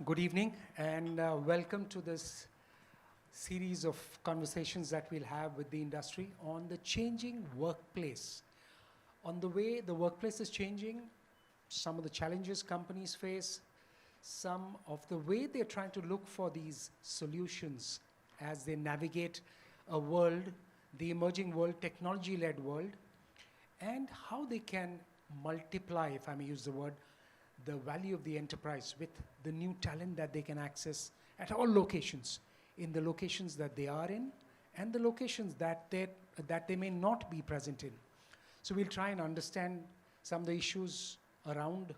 Good evening and welcome to this series of conversations that we'll have with the industry on the changing workplace, on the way the workplace is changing, some of the challenges companies face, some of the way they're trying to look for these solutions as they navigate a world, the emerging world, technology-led world, and how they can multiply, if I may use the word, the value of the enterprise with the new talent that they can access at all locations, in the locations that they are in and the locations that they may not be present in. So we'll try and understand some of the issues around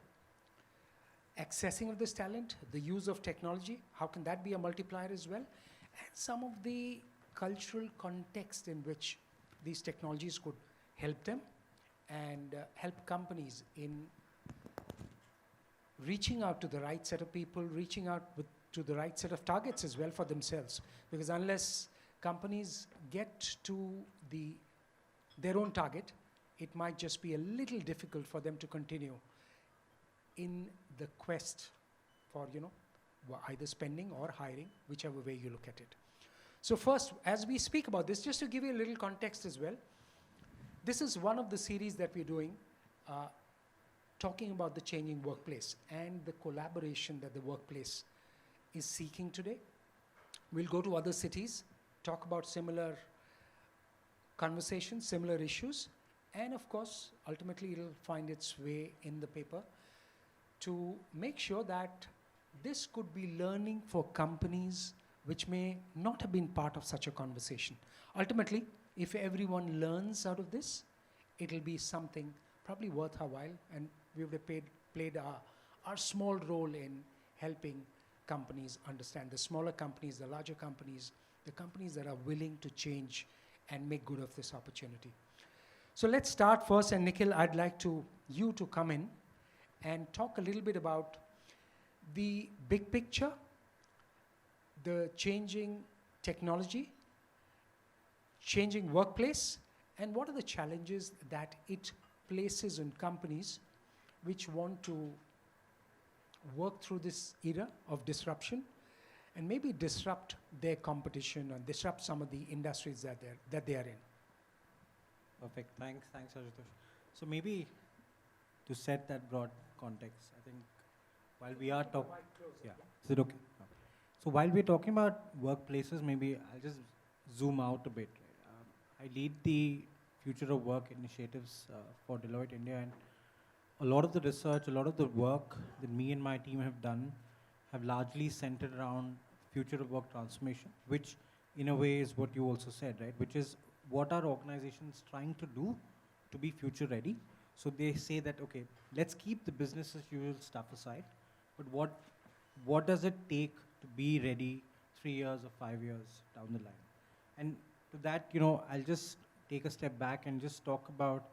accessing of this talent, the use of technology, how can that be a multiplier as well, and some of the cultural context in which these technologies could help them and help companies in reaching out to the right set of people, reaching out to the right set of targets as well for themselves. Because unless companies get to their own target, it might just be a little difficult for them to continue in the quest for, either spending or hiring, whichever way you look at it. So first, as we speak about this, just to give you a little context as well, this is one of the series that we're doing talking about the changing workplace and the collaboration that the workplace is seeking today. We'll go to other cities, talk about similar conversations, similar issues, and of course, ultimately it'll find its way in the paper to make sure that this could be learning for companies which may not have been part of such a conversation. Ultimately, if everyone learns out of this, it'll be something probably worth our while, and we would have played our small role in helping companies understand, the smaller companies, the larger companies, the companies that are willing to change and make good of this opportunity. So let's start first, and Nikhil, I'd like you to come in and talk a little bit about the big picture, the changing technology, changing workplace, and what are the challenges that it places on companies which want to work through this era of disruption and maybe disrupt their competition or disrupt some of the industries that they are in. Perfect. Thanks, Ashutosh. So maybe to set that broad context, I think while we are talking, is it okay? No. So while we're talking about workplaces, maybe I'll just zoom out a bit. I lead the Future of Work initiatives for Deloitte India, and a lot of the research, a lot of the work that me and my team have done have largely centered around future of work transformation, which in a way is what you also said, right? Which is what are organizations trying to do to be future ready? So they say that, okay, let's keep the business as usual stuff aside, but what does it take to be ready 3 years or 5 years down the line? And to that, I'll just take a step back and just talk about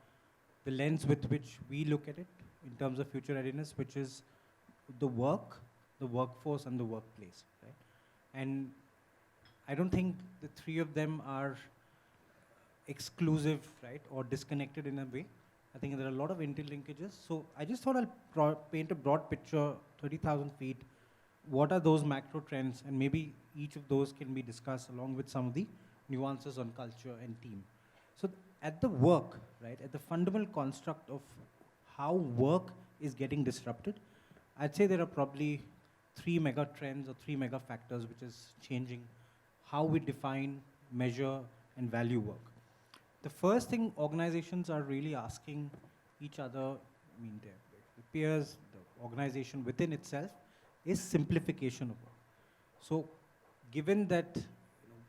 the lens with which we look at it in terms of future readiness, which is the work, the workforce, and the workplace, right? And I don't think the three of them are exclusive, right, or disconnected in a way. I think there are a lot of interlinkages. So I just thought I'll paint a broad picture, 30,000 feet. What are those macro trends? And maybe each of those can be discussed along with some of the nuances on culture and team. So at the work, right, at the fundamental construct of how work is getting disrupted, I'd say there are probably 3 mega trends or 3 mega factors which is changing how we define, measure, and value work. The first thing organizations are really asking each other, their peers, the organization within itself, is simplification of work. So given that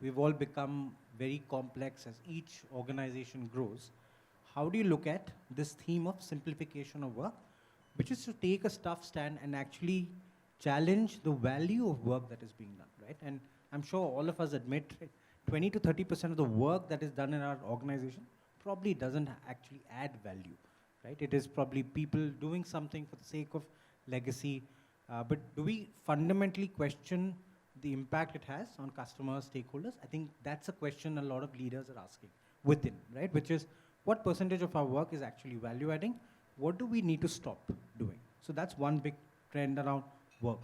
we've all become very complex as each organization grows, how do you look at this theme of simplification of work, which is to take a tough stand and actually challenge the value of work that is being done, right? And I'm sure all of us admit 20 to 30% of the work that is done in our organization probably doesn't actually add value, right? It is probably people doing something for the sake of legacy, but do we fundamentally question the impact it has on customers, stakeholders? I think that's a question a lot of leaders are asking within, right? Which is, what percentage of our work is actually value adding? What do we need to stop doing? So that's one big trend around work.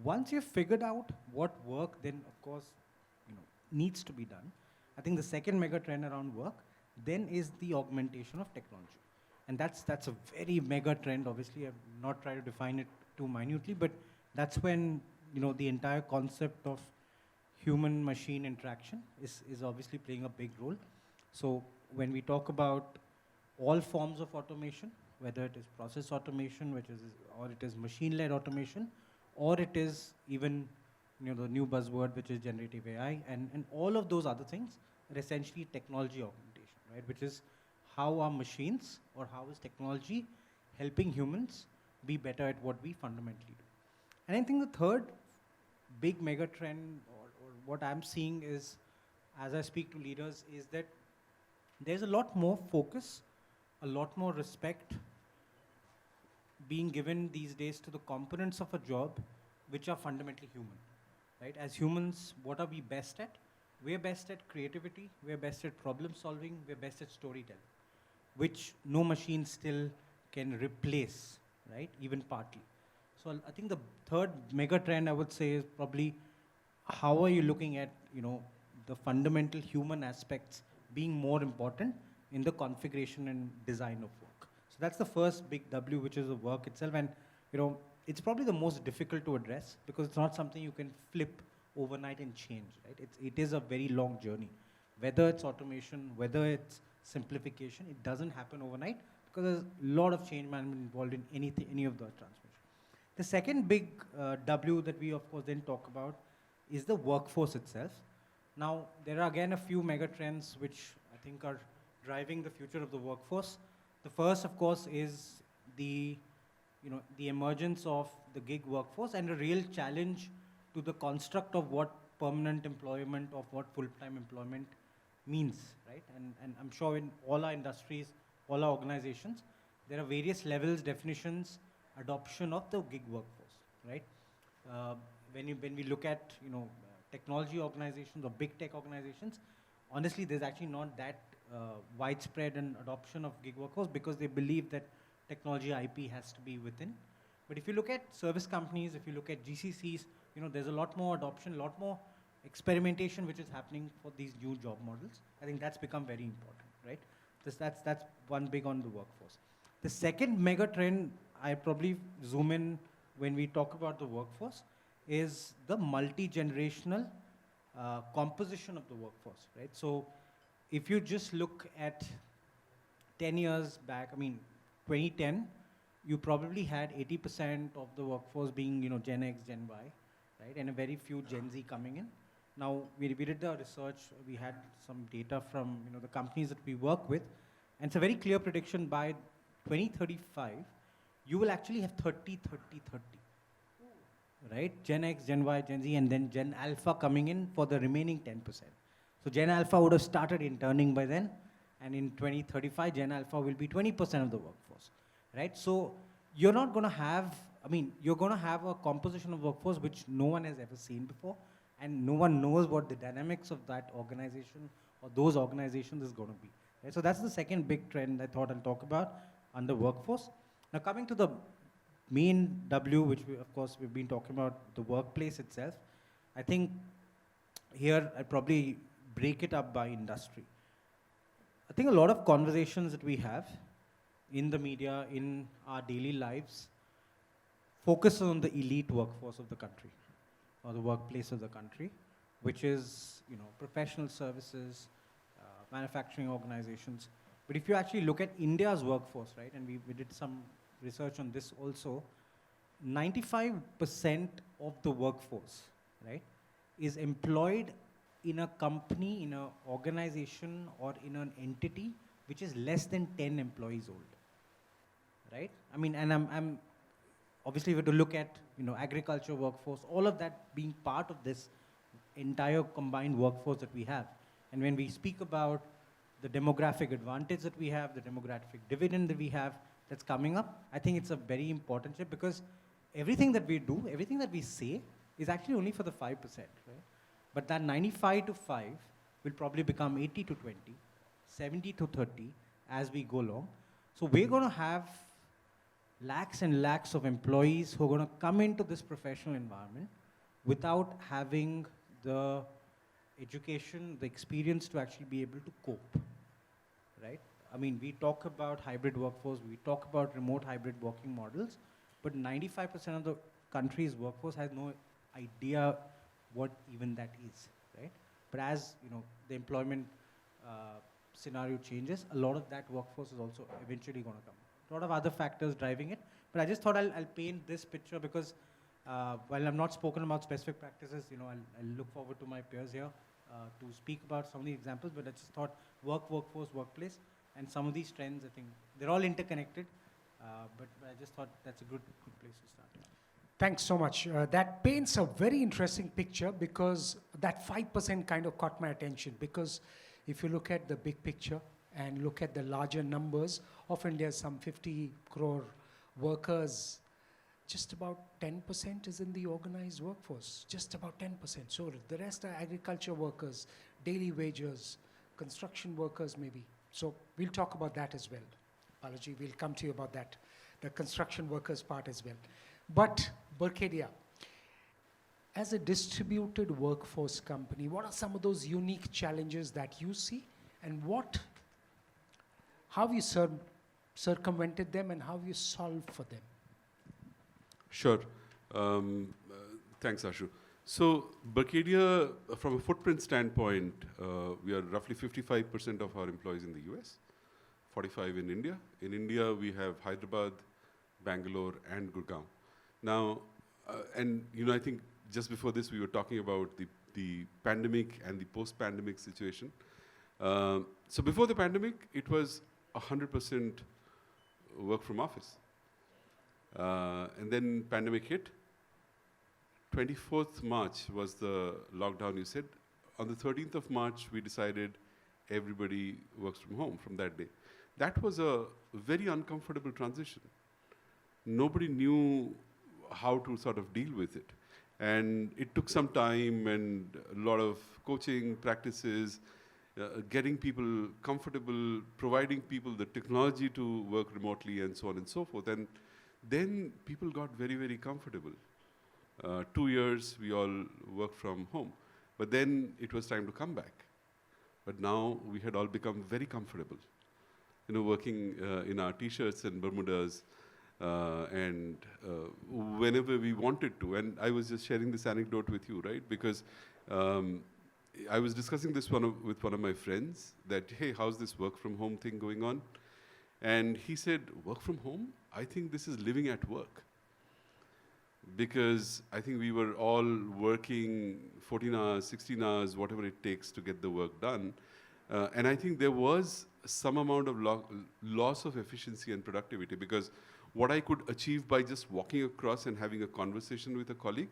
Once you've figured out what work then, of course, needs to be done, I think the second mega trend around work then is the augmentation of technology. And that's a very mega trend. Obviously, I've not tried to define it too minutely, but that's when, the entire concept of human-machine interaction is obviously playing a big role. So when we talk about all forms of automation, whether it is process automation, or it is machine-led automation, or it is even, the new buzzword, which is generative AI, and all of those other things are essentially technology augmentation, right? Which is how are machines or how is technology helping humans be better at what we fundamentally do. And I think the third big mega trend, or what I'm seeing is, as I speak to leaders, is that there's a lot more focus, a lot more respect being given these days to the components of a job which are fundamentally human, right? As humans, what are we best at? We're best at creativity, we're best at problem solving, we're best at storytelling, which no machine still can replace, right? Even partly. So I think the third mega trend I would say is probably how are you looking at, the fundamental human aspects being more important in the configuration and design of work. So that's the first big W, which is the work itself. And, it's probably the most difficult to address because it's not something you can flip overnight and change, right? It is a very long journey. Whether it's automation, whether it's simplification, it doesn't happen overnight because there's a lot of change management involved in any of the transformation. The second big W that we, of course, then talk about is the workforce itself. Now, there are again a few mega trends which I think are driving the future of the workforce. The first, of course, is the emergence of the gig workforce and a real challenge to the construct of what permanent employment, of what full-time employment means, right? And I'm sure in all our industries, all our organizations, there are various levels, definitions, adoption of the gig workforce, right? When we look at, technology organizations or big tech organizations, honestly, there's actually not that widespread an adoption of gig workforce because they believe that technology IP has to be within. But if you look at service companies, if you look at GCCs, there's a lot more adoption, a lot more experimentation which is happening for these new job models. I think that's become very important, right? That's one big on the workforce. The second mega trend, I probably zoom in when we talk about the workforce, is the multi-generational composition of the workforce, right? So if you just look at 10 years back, 2010, you probably had 80% of the workforce being, Gen X, Gen Y, right? And a very few Gen Z coming in. Now, we did the research, we had some data from, the companies that we work with, and it's a very clear prediction by 2035, you will actually have 30, 30, 30, right? Gen X, Gen Y, Gen Z, and then Gen Alpha coming in for the remaining 10%. So Gen Alpha would have started interning by then, and in 2035, Gen Alpha will be 20% of the workforce, right? So you're not going to have, you're going to have a composition of workforce which no one has ever seen before, and no one knows what the dynamics of that organization or those organizations is going to be. Right? So that's the second big trend I thought I'll talk about under workforce. Now coming to the main W, which of course we've been talking about, the workplace itself. I think here I'd probably break it up by industry. I think a lot of conversations that we have in the media, in our daily lives, focus on the elite workforce of the country, or the workplace of the country, which is, professional services, manufacturing organizations. But if you actually look at India's workforce, right, and we did some research on this also, 95% of the workforce, right, is employed in a company, in an organization, or in an entity which is less than 10 employees old, right? And I'm obviously we have to look at, agriculture workforce, all of that being part of this entire combined workforce that we have. And when we speak about the demographic advantage that we have, the demographic dividend that we have that's coming up, I think it's a very important shift because everything that we do, everything that we say is actually only for the 5%, right? But that 95 to 5 will probably become 80 to 20, 70 to 30 as we go along. So we're going to have lakhs and lakhs of employees who are going to come into this professional environment without having the education, the experience to actually be able to cope, right? I mean, we talk about hybrid workforce, we talk about remote hybrid working models, but 95% of the country's workforce has no idea what even that is, right? But as you know, the employment scenario changes, a lot of that workforce is also eventually going to come. A lot of other factors driving it, but I just thought I'll paint this picture because while I'm not spoken about specific practices, you know, I'll look forward to my peers here to speak about some of the examples, but I just thought workforce, workplace, and some of these trends, I think they're all interconnected, but I just thought that's a good place to start. Thanks so much. That paints a very interesting picture because that 5% kind of caught my attention, because if you look at the big picture and look at the larger numbers, of India's some 50 crore workers, just about 10% is in the organized workforce, just about 10%. So the rest are agriculture workers, daily wagers, construction workers maybe. So we'll talk about that as well. Balaji, we'll come to you about that, the construction workers part as well. But Berkadia, as a distributed workforce company, what are some of those unique challenges that you see, and how you circumvented them and how you solved for them? Sure. Thanks, Ashu. So Berkadia, from a footprint standpoint, we are roughly 55% of our employees in the US, 45 in India. In India, we have Hyderabad, Bangalore, and Gurgaon. Now, and you know, I think just before this, we were talking about the pandemic and the post-pandemic situation. So before the pandemic, it was 100% work from office. And then pandemic hit. 24th March was the lockdown, you said. On the 13th of March, we decided everybody works from home from that day. That was a very uncomfortable transition. Nobody knew how to sort of deal with it. And it took some time and a lot of coaching practices, getting people comfortable, providing people the technology to work remotely and so on and so forth. And then people got very, very comfortable. 2 years, we all worked from home. But then it was time to come back. But now we had all become very comfortable, you know, working in our T-shirts and Bermudas, and whenever we wanted to. And I was just sharing this anecdote with you, right? Because I was discussing this with one of my friends that, hey, how's this work from home thing going on? And he said, work from home? I think this is living at work. Because I think we were all working 14 hours, 16 hours, whatever it takes to get the work done. And I think there was some amount of loss of efficiency and productivity, because what I could achieve by just walking across and having a conversation with a colleague,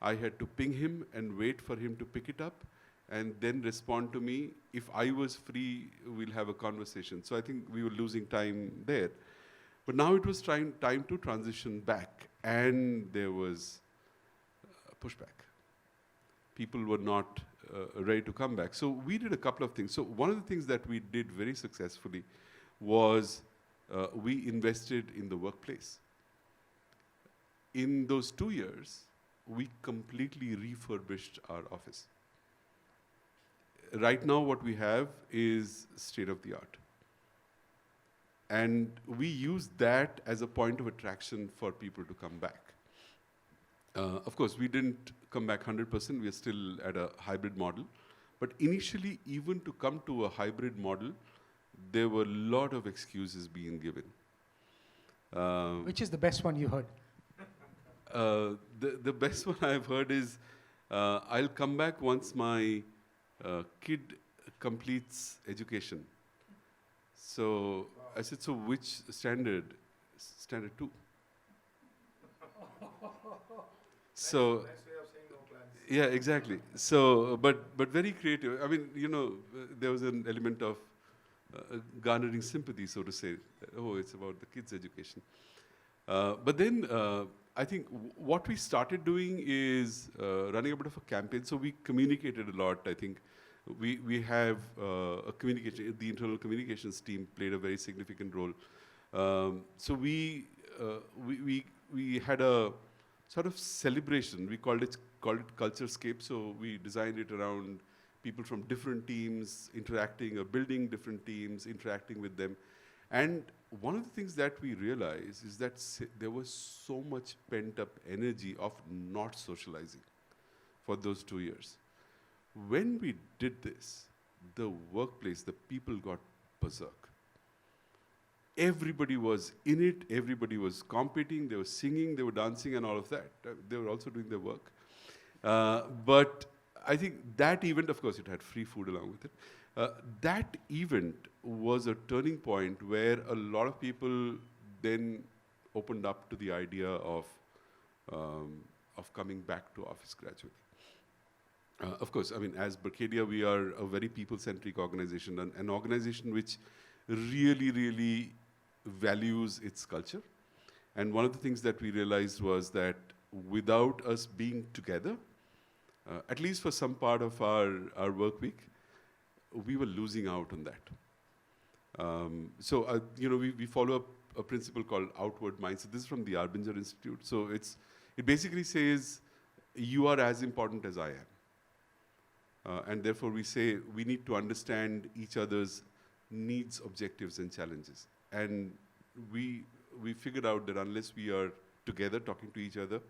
I had to ping him and wait for him to pick it up and then respond to me. If I was free, we'll have a conversation. So I think we were losing time there. But now it was time to transition back, and there was pushback. People were not ready to come back. So we did a couple of things. So one of the things that we did very successfully was we invested in the workplace. In those 2 years, we completely refurbished our office. Right now, what we have is state of the art. And we use that as a point of attraction for people to come back. Of course, we didn't come back 100%. We are still at a hybrid model. But initially, even to come to a hybrid model, there were a lot of excuses being given. Which is the best one you heard? The best one I've heard is, I'll come back once my kid completes education. So I said, so which standard? Standard 2. So, nice way of saying no plans. yeah, exactly. So, but very creative. I mean, you know, there was an element of garnering sympathy, so to say. Oh, it's about the kids' education. But then I think what we started doing is running a bit of a campaign. So we communicated a lot, I think. We have a communication, the internal communications team played a very significant role. So we we had a sort of celebration. We called it Culturescape. So we designed it around people from different teams interacting or building different teams, interacting with them. And one of the things that we realized is that there was so much pent-up energy of not socializing for those 2 years. When we did this, the workplace, the people got berserk. Everybody was in it, everybody was competing, they were singing, they were dancing and all of that. They were also doing their work. But I think that event, of course, it had free food along with it. That event was a turning point where a lot of people then opened up to the idea of coming back to office gradually. Of course, I mean, as Berkadia, we are a very people-centric organization, an organization which really values its culture. And one of the things that we realized was that without us being together, at least for some part of our work week, we were losing out on that. We follow a principle called outward mindset. This is from the Arbinger Institute. So it basically says, you are as important as I am. And therefore we say we need to understand each other's needs, objectives, and challenges. And we figured out that unless we are together, talking to each other,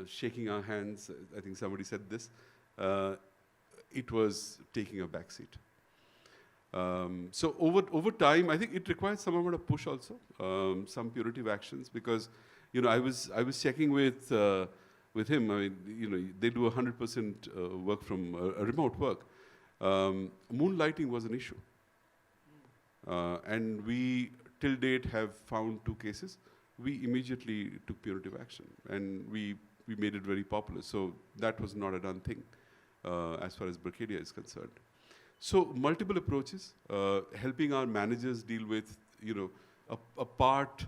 shaking our hands, I think somebody said this, it was taking a backseat. So over time, I think it requires some amount of push also, some punitive actions, because I was checking with him. I mean, they do 100% work from remote work. Moonlighting was an issue, and we till date have found 2 cases. We immediately took punitive action, and we made it very popular. So that was not a done thing as far as Berkadia is concerned. So multiple approaches, helping our managers deal with a part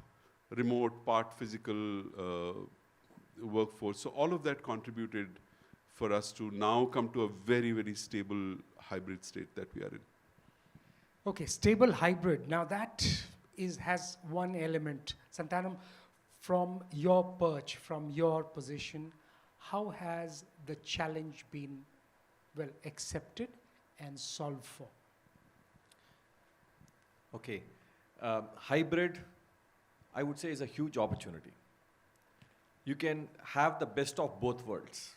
remote, part physical workforce. So all of that contributed for us to now come to a very stable hybrid state that we are in. Okay, stable hybrid. Now that has one element. Santanam, from your perch, from your position, how has the challenge been, well, accepted and solved for? Okay, hybrid, I would say, is a huge opportunity. You can have the best of both worlds.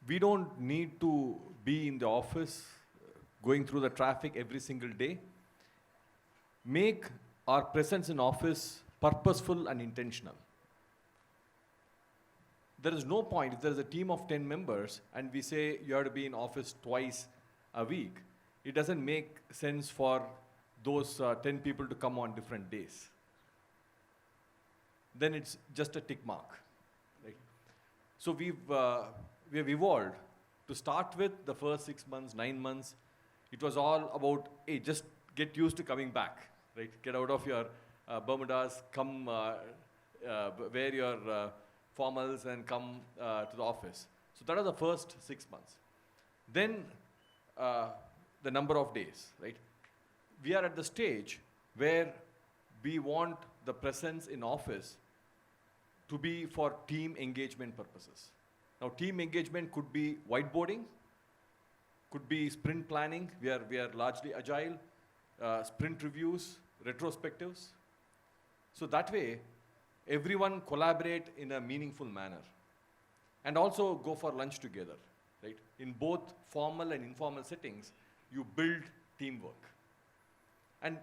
We don't need to be in the office, going through the traffic every single day. Make our presence in office purposeful and intentional. There is no point, if there is a team of 10 members and we say you have to be in office twice a week, it doesn't make sense for those 10 people to come on different days. Then it's just a tick mark. Right? So we have evolved. To start with, the first 6 months, 9 months, it was all about, hey, just get used to coming back, right? Get out of your Bermudas, come wear your formals and come to the office. So that was the first 6 months. Then the number of days, right? We are at the stage where we want the presence in office to be for team engagement purposes. Now, team engagement could be whiteboarding, could be sprint planning. We are largely agile, sprint reviews, retrospectives. So that way, everyone collaborate in a meaningful manner, and also go for lunch together, right? In both formal and informal settings, you build teamwork. And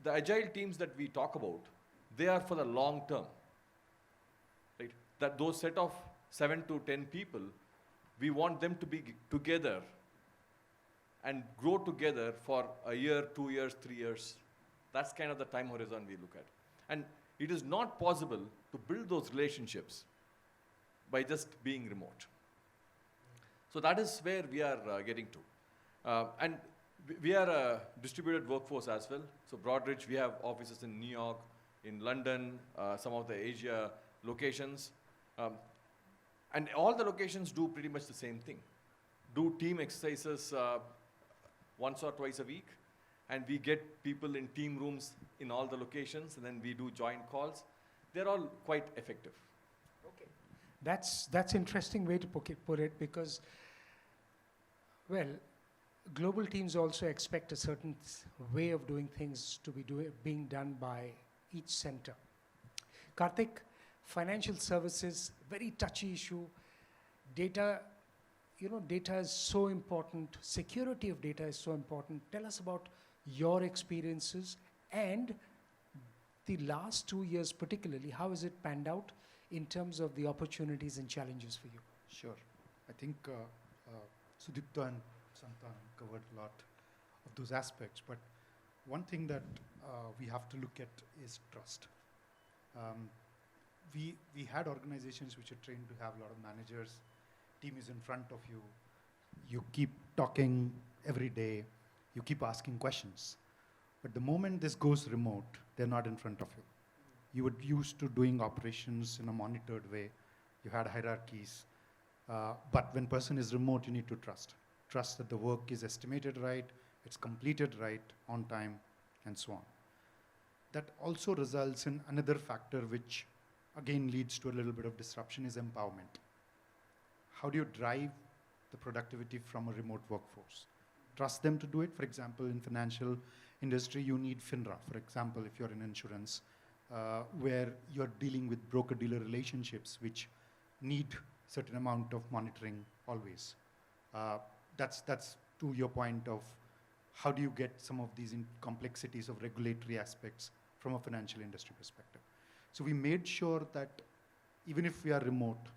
the agile teams that we talk about, they are for the long term, right? That those set of 7 to 10 people, we want them to be together and grow together for a year, 2 years, 3 years. That's kind of the time horizon we look at. And it is not possible to build those relationships by just being remote. So that is where we are getting to. And we are a distributed workforce as well. So Broadridge, we have offices in New York, in London, some of the Asia locations. And all the locations do pretty much the same thing. Do team exercises once or twice a week. And we get people in team rooms in all the locations, and then we do joint calls. They're all quite effective. Okay. That's interesting way to put it because, well, global teams also expect a certain way of doing things to be being done by each center. Kartik, financial services, very touchy issue. Data, data is so important. Security of data is so important. Tell us about your experiences and the last 2 years particularly. How has it panned out in terms of the opportunities and challenges for you? Sure. I think Sudipto and Santan covered a lot of those aspects, but one thing that we have to look at is trust. We had organizations which are trained to have a lot of managers, team is in front of you, you keep talking every day, you keep asking questions. But the moment this goes remote, they're not in front of you. You were used to doing operations in a monitored way, you had hierarchies, but when person is remote, you need to trust. Trust that the work is estimated right, it's completed right, on time, and so on. That also results in another factor which again leads to a little bit of disruption is empowerment. How do you drive the productivity from a remote workforce? Trust them to do it. For example, in financial industry, you need FINRA. For example, if you're in insurance, where you're dealing with broker-dealer relationships, which need certain amount of monitoring always. That's to your point of how do you get some of these complexities of regulatory aspects from a financial industry perspective. So we made sure that even if we are remote,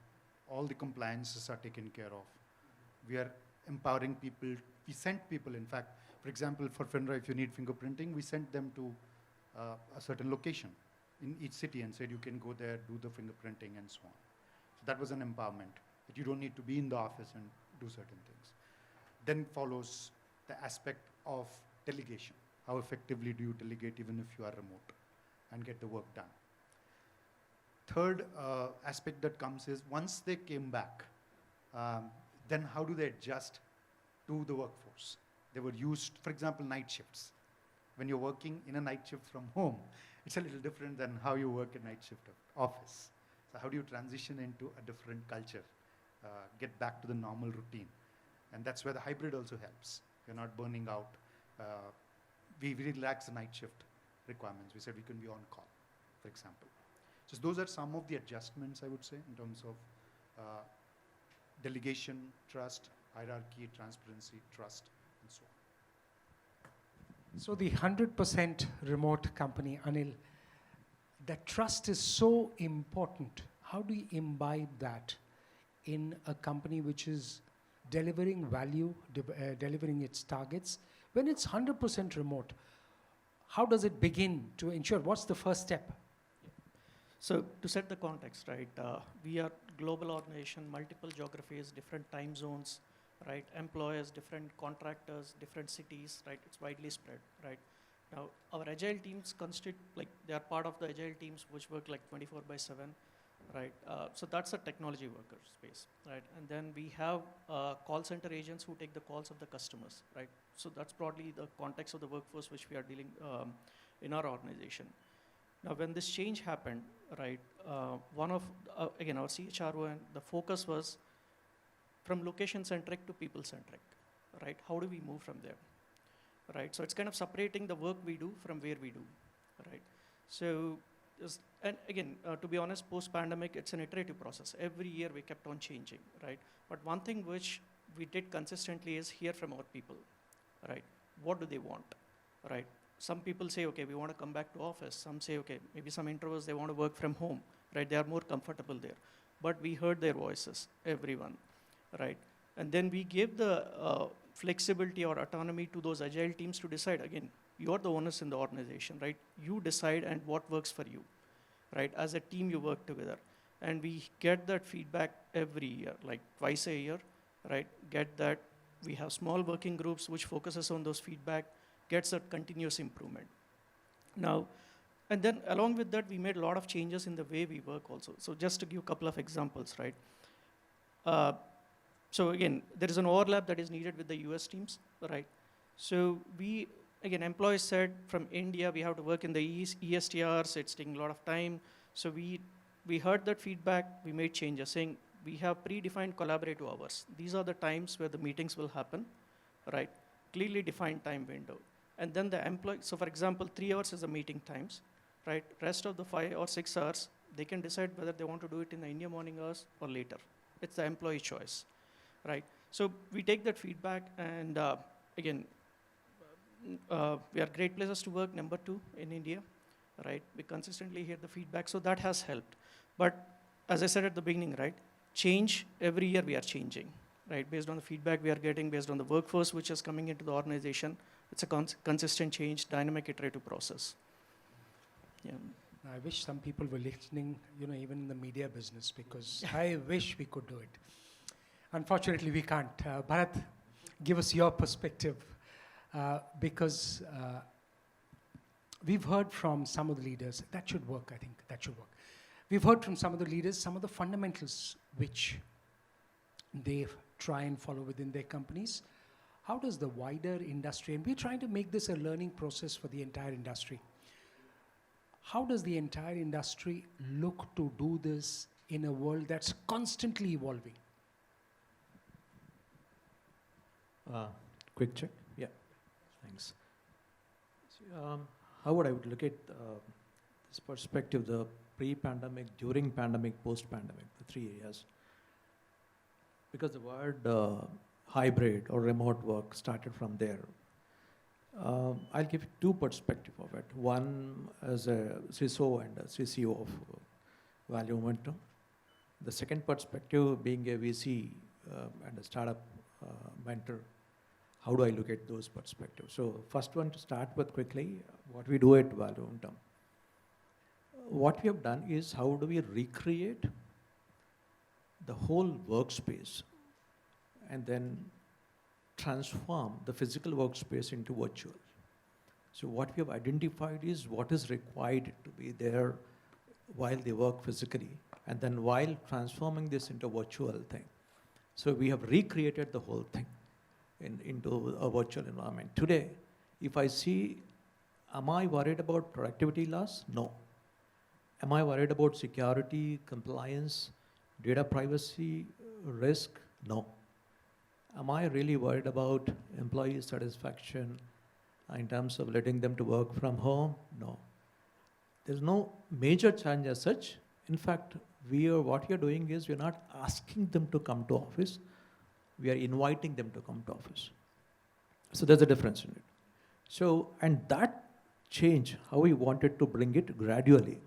all the compliances are taken care of. We are empowering people. We sent people, in fact, for example, for FINRA, if you need fingerprinting, we sent them to a certain location in each city and said you can go there, do the fingerprinting and so on. So that was an empowerment, that you don't need to be in the office and do certain things. Then follows the aspect of delegation. How effectively do you delegate even if you are remote and get the work done? Third aspect that comes is once they came back, then how do they adjust to the workforce? They were used, for example, night shifts. When you're working in a night shift from home, it's a little different than how you work a night shift at office. So how do you transition into a different culture, get back to the normal routine? And that's where the hybrid also helps. You're not burning out. We relax the night shift requirements. We said we can be on call, for example. So those are some of the adjustments, I would say, in terms of delegation, trust, hierarchy, transparency, trust, and so on. So the 100% remote company, Anil, that trust is so important. How do you imbibe that in a company which is delivering value, delivering its targets? When it's 100% remote, how does it begin to ensure? What's the first step? So to set the context, right, we are global organization, multiple geographies, different time zones, right, employers, different contractors, different cities, right, it's widely spread, right. Now, our agile teams constitute, like, they are part of the agile teams which work like 24/7, right. So that's a technology worker space, right. And then we have call center agents who take the calls of the customers, right. So that's broadly the context of the workforce which we are dealing in our organization. Now, when this change happened, right, one of, again, our CHRO, and the focus was from location-centric to people-centric, right? How do we move from there, right? So it's kind of separating the work we do from where we do, right? So, and again, to be honest, post-pandemic, it's an iterative process. Every year we kept on changing, right? But one thing which we did consistently is hear from our people, right? What do they want, right? Some people say, okay, we want to come back to office. Some say, okay, maybe some introverts, they want to work from home, right? They are more comfortable there. But we heard their voices, everyone, right? And then we gave the flexibility or autonomy to those agile teams to decide. Again, you're the owners in the organization, right? You decide and what works for you, right? As a team, you work together. And we get that feedback every year, like twice a year, right? Get that. We have small working groups which focuses on those feedback, gets that continuous improvement. Now, and then along with that, we made a lot of changes in the way we work also. So just to give a couple of examples, right? So again, there is an overlap that is needed with the US teams, right? So we again, employees said from India, we have to work in the ESTRs, it's taking a lot of time. So we heard that feedback, we made changes saying we have predefined collaborative hours. These are the times where the meetings will happen, right? Clearly defined time window. And then the employee, so for example, 3 hours is the meeting times, right? Rest of the 5 or 6 hours, they can decide whether they want to do it in the India morning hours or later. It's the employee choice, right? So we take that feedback and again, we are great places to work, number 2 in India, right? We consistently hear the feedback, so that has helped. But as I said at the beginning, right? Change, every year we are changing, right? Based on the feedback we are getting, based on the workforce which is coming into the organization, it's a consistent change, dynamic iterative process. Yeah. I wish some people were listening, even in the media business, because I wish we could do it. Unfortunately, we can't. Bharat, give us your perspective, because we've heard from some of the leaders, that should work, I think, that should work. We've heard from some of the leaders, some of the fundamentals which they try and follow within their companies. How does the wider industry, and we're trying to make this a learning process for the entire industry, how does the entire industry look to do this in a world that's constantly evolving? Quick check. Yeah, thanks. How would I look at this perspective, the pre-pandemic, during pandemic, post-pandemic, the 3 areas? Because the word hybrid or remote work started from there. I'll give you 2 perspectives of it. One as a CISO and a CCO of Value Momentum. The second perspective being a VC and a startup mentor. How do I look at those perspectives? So first one to start with quickly, what we do at Value Momentum. What we have done is how do we recreate the whole workspace and then transform the physical workspace into virtual. So what we have identified is what is required to be there while they work physically, and then while transforming this into a virtual thing. So we have recreated the whole thing into a virtual environment. Today, if I see, am I worried about productivity loss? No. Am I worried about security, compliance, data privacy, risk? No. Am I really worried about employee satisfaction in terms of letting them to work from home? No. There's no major challenge as such. In fact, what we are doing is we're not asking them to come to office. We are inviting them to come to office. So there's a difference in it. So, and that change, how we wanted to bring it gradually,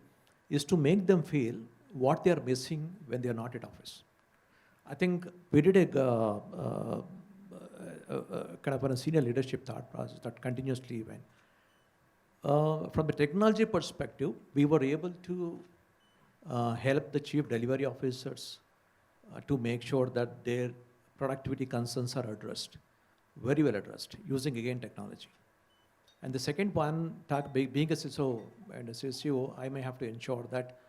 is to make them feel what they are missing when they are not at office. I think we did a kind of a senior leadership thought process that continuously went. From the technology perspective, we were able to help the chief delivery officers to make sure that their productivity concerns are addressed, very well addressed, using again technology. And the second one, being a CISO and a CCO, I may have to ensure that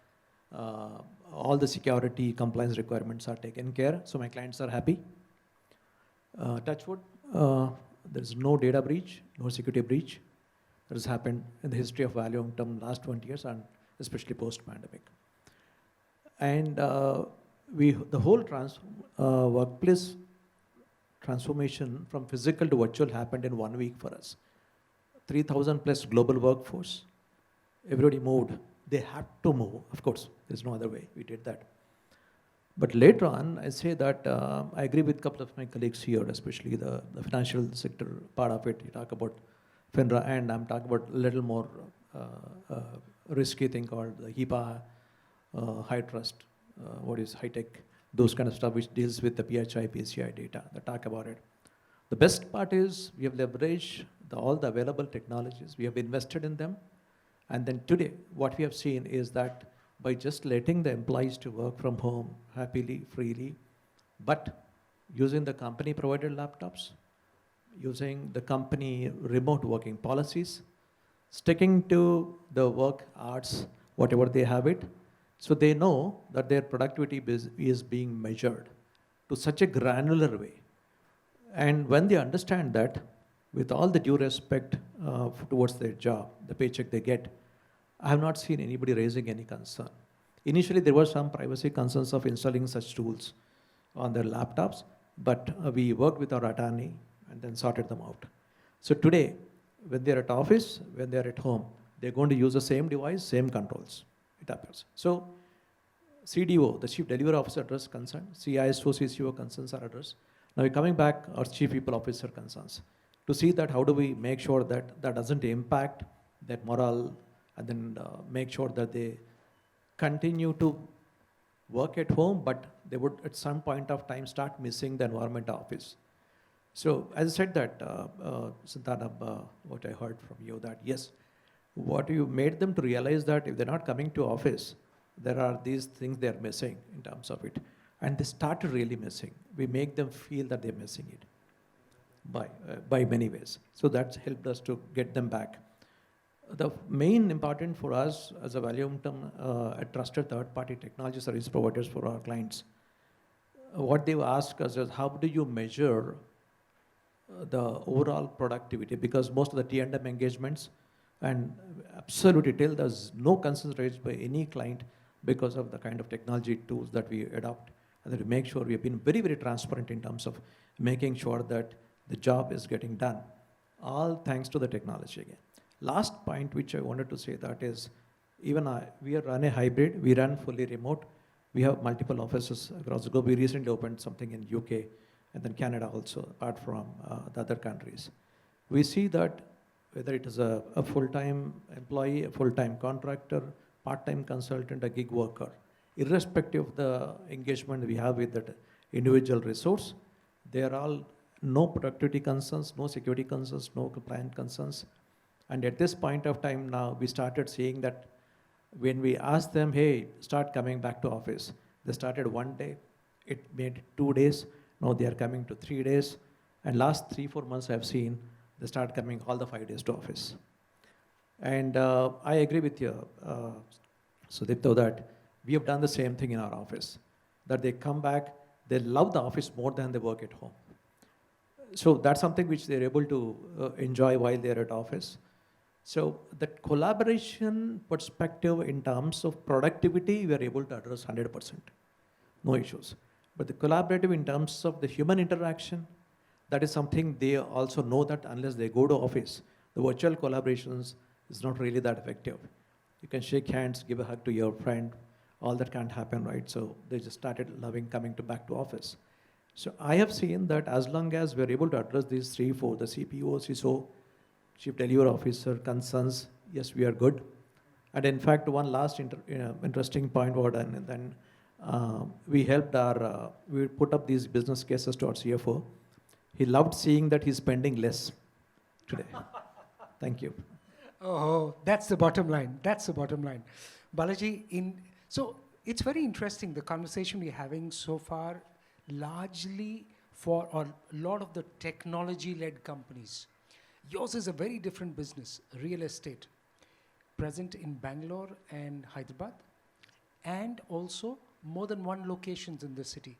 all the security compliance requirements are taken care, so my clients are happy. Touch wood, there's no data breach, no security breach that has happened in the history of Value Momentum last 20 years, and especially post-pandemic. And the whole workplace transformation from physical to virtual happened in 1 week for us. 3,000 plus global workforce, everybody moved. They had to move, of course, there's no other way, we did that. But later on, I say that I agree with a couple of my colleagues here, especially the financial sector part of it. You talk about FINRA, and I'm talking about a little more risky thing called the HIPAA, high trust, what is high tech, those kind of stuff which deals with the PHI, PCI data, that talk about it. The best part is we have leveraged all the available technologies, we have invested in them, and then today what we have seen is that by just letting the employees to work from home happily, freely, but using the company provided laptops, using the company remote working policies, sticking to the work hours, whatever they have it, so they know that their productivity is being measured to such a granular way. And when they understand that, with all the due respect towards their job, the paycheck they get, I have not seen anybody raising any concern. Initially, there were some privacy concerns of installing such tools on their laptops, but we worked with our attorney and then sorted them out. So today, when they're at office, when they're at home, they're going to use the same device, same controls. It appears. So CDO, the Chief Delivery Officer, addressed concern. CISO, CCO concerns are addressed. Now we're coming back, our Chief People Officer concerns, to see that how do we make sure that that doesn't impact that morale, and then make sure that they continue to work at home, but they would at some point of time start missing the environment of office. So as I said that, Santana, what I heard from you, that yes, what you made them to realize that if they're not coming to office, there are these things they're missing in terms of it. And they started really missing. We make them feel that they're missing it by many ways. So that's helped us to get them back. The main important for us as a Valuum-term, a trusted third-party technology service providers for our clients, what they've asked us is how do you measure the overall productivity? Because most of the T&M engagements, and absolutely till there's no concerns raised by any client because of the kind of technology tools that we adopt, and that we make sure we have been very, very transparent in terms of making sure that the job is getting done, all thanks to the technology again. Last point which I wanted to say that is, even we run a hybrid, we run fully remote, we have multiple offices across the globe. We recently opened something in UK and then Canada also, apart from the other countries. We see that whether it is a full-time employee, a full-time contractor, part-time consultant, a gig worker, irrespective of the engagement we have with that individual resource, they are all no productivity concerns, no security concerns, no compliance concerns. And at this point of time now, we started seeing that when we asked them, hey, start coming back to office, they started 1 day, it made 2 days, now they are coming to 3 days. And last 3-4 months I've seen, they start coming all the 5 days to office. And I agree with you, Sudipto, that we have done the same thing in our office, that they come back, they love the office more than they work at home. So that's something which they're able to enjoy while they're at office. So the collaboration perspective in terms of productivity, we are able to address 100%, no issues. But the collaborative in terms of the human interaction, that is something they also know that unless they go to office, the virtual collaborations is not really that effective. You can shake hands, give a hug to your friend, all that can't happen, right? So they just started loving coming back to office. So I have seen that as long as we're able to address these 3, 4, the CPO, CISO, Chief Delivery Officer concerns, yes, we are good. And in fact, one last interesting point was, and then we helped we put up these business cases to our CFO. He loved seeing that he's spending less today. Thank you. Oh, that's the bottom line. That's the bottom line. Balaji, so it's very interesting, the conversation we're having so far, largely for a lot of the technology-led companies. Yours is a very different business, real estate, present in Bangalore and Hyderabad, and also more than 1 locations in the city.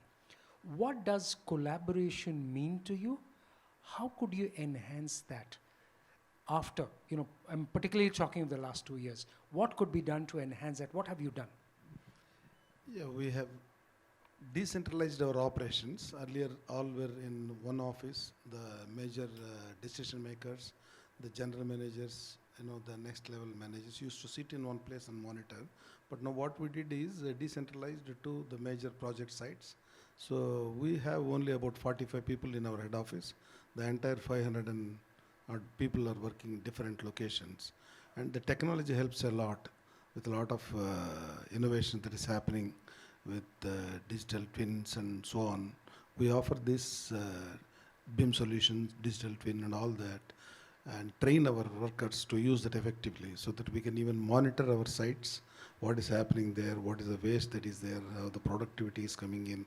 What does collaboration mean to you? How could you enhance that after, I'm particularly talking of the last 2 years. What could be done to enhance that? What have you done? Yeah, we have decentralized our operations. Earlier, all were in one office. The major decision makers, the general managers, the next level managers used to sit in one place and monitor. But now what we did is decentralized to the major project sites. So we have only about 45 people in our head office. The entire 500 and odd people are working in different locations. And the technology helps a lot with a lot of innovation that is happening with digital twins and so on. We offer this BIM solutions, digital twin and all that, and train our workers to use that effectively so that we can even monitor our sites, what is happening there, what is the waste that is there, how the productivity is coming in.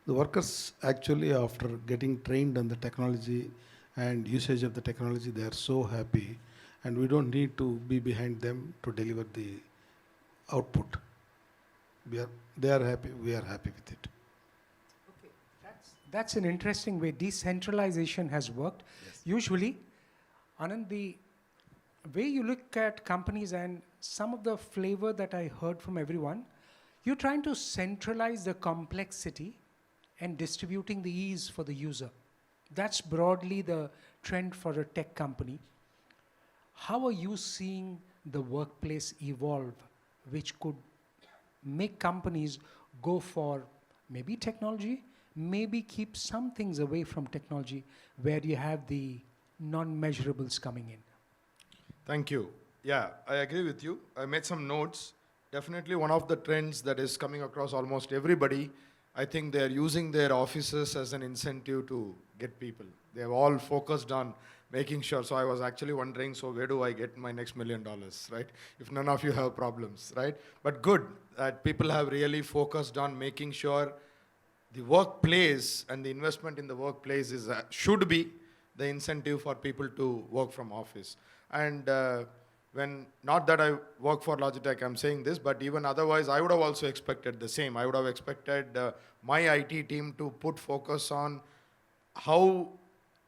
The workers actually, after getting trained on the technology and usage of the technology, they are so happy, and we don't need to be behind them to deliver the output. They are happy, we are happy with it. Okay, that's an interesting way. Decentralization has worked. Yes. Usually, Anand, the way you look at companies and some of the flavor that I heard from everyone, you're trying to centralize the complexity and distributing the ease for the user. That's broadly the trend for a tech company. How are you seeing the workplace evolve, which could make companies go for maybe technology, maybe keep some things away from technology where you have the non-measurables coming in? Thank you. Yeah, I agree with you. I made some notes. Definitely one of the trends that is coming across almost everybody, I think they're using their offices as an incentive to get people. They're all focused on making sure. So I was actually wondering, so where do I get my next $1 million, right? If none of you have problems, right? But good that people have really focused on making sure the workplace and the investment in the workplace is should be the incentive for people to work from office. And when, not that I work for Logitech, I'm saying this, but even otherwise, I would have also expected the same. I would have expected my IT team to put focus on how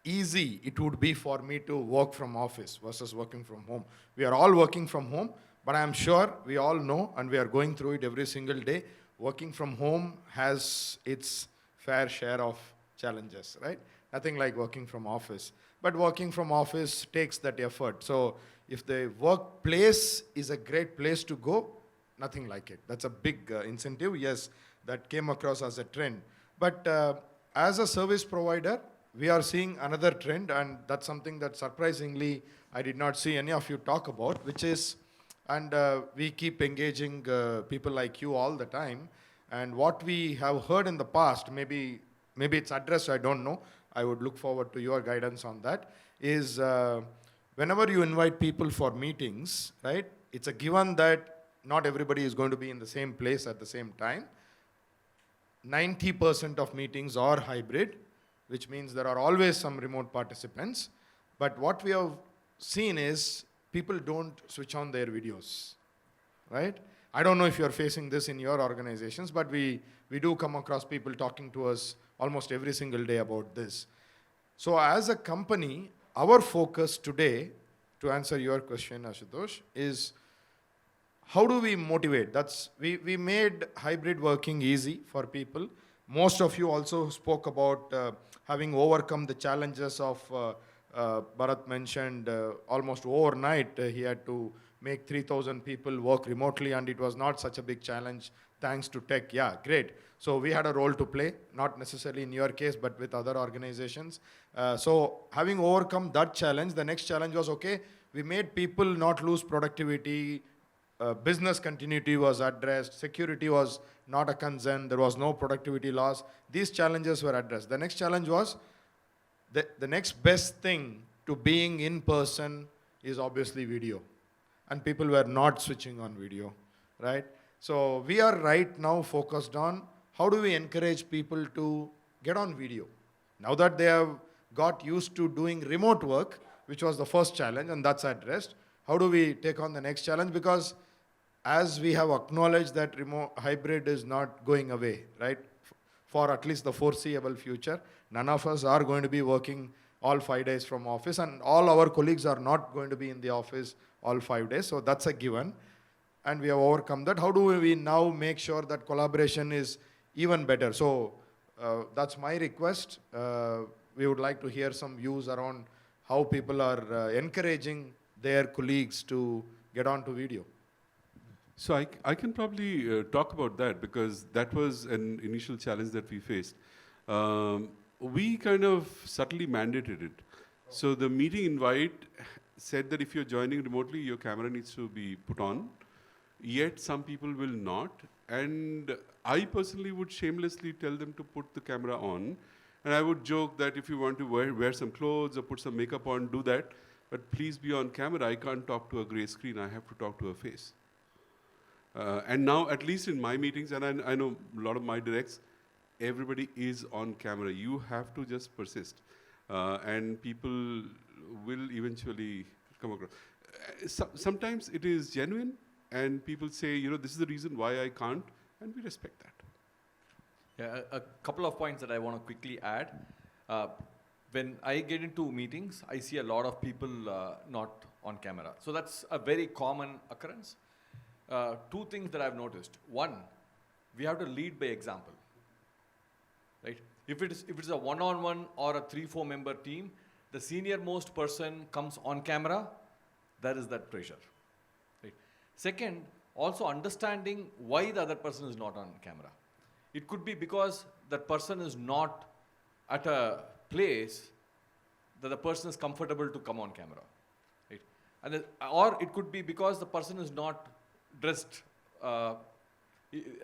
easy it would be for me to work from office versus working from home. We are all working from home, but I'm sure we all know, and we are going through it every single day, working from home has its fair share of challenges, right? Nothing like working from office. But working from office takes that effort. So if the workplace is a great place to go, nothing like it. That's a big incentive. Yes, that came across as a trend. But as a service provider, we are seeing another trend, and that's something that surprisingly I did not see any of you talk about, which is, and we keep engaging people like you all the time, and what we have heard in the past, maybe it's addressed, I don't know, I would look forward to your guidance on that, is whenever you invite people for meetings, right, it's a given that not everybody is going to be in the same place at the same time. 90% of meetings are hybrid, which means there are always some remote participants. But what we have seen is people don't switch on their videos, right? I don't know if you're facing this in your organizations, but we do come across people talking to us almost every single day about this. So as a company, our focus today, to answer your question, Ashutosh, is how do we motivate? We made hybrid working easy for people. Most of you also spoke about having overcome the challenges of, Bharat mentioned, almost overnight he had to make 3,000 people work remotely, and it was not such a big challenge thanks to tech. Yeah, great. So we had a role to play, not necessarily in your case, but with other organizations. So having overcome that challenge, the next challenge was, okay, we made people not lose productivity, business continuity was addressed, security was not a concern, there was no productivity loss. These challenges were addressed. The next challenge was, the next best thing to being in person is obviously video. And people were not switching on video, right? So we are right now focused on how do we encourage people to get on video. Now that they have got used to doing remote work, which was the first challenge, and that's addressed, how do we take on the next challenge? Because as we have acknowledged that remote hybrid is not going away, right? For at least the foreseeable future, none of us are going to be working all 5 days from office, and all our colleagues are not going to be in the office all 5 days. So that's a given. And we have overcome that. How do we now make sure that collaboration is even better? So that's my request. We would like to hear some views around how people are encouraging their colleagues to get onto video. So I can probably talk about that, because that was an initial challenge that we faced. We kind of subtly mandated it. So the meeting invite said that if you're joining remotely, your camera needs to be put on. Yet some people will not. And I personally would shamelessly tell them to put the camera on. And I would joke that if you want to wear some clothes or put some makeup on, do that. But please be on camera. I can't talk to a gray screen. I have to talk to a face. And now, at least in my meetings, and I know a lot of my directs, everybody is on camera. You have to just persist. And people will eventually come across. Sometimes it is genuine, and people say, this is the reason why I can't, and we respect that. Yeah, a couple of points that I want to quickly add. when I get into meetings, I see a lot of people not on camera. So that's a very common occurrence. Two things that I've noticed. One, we have to lead by example, right? If it's a one-on-one or a 3-4 member team, the senior most person comes on camera, there is that pressure, right? Second, also understanding why the other person is not on camera. It could be because that person is not at a place that the person is comfortable to come on camera, right? And or it could be because the person is not dressed. A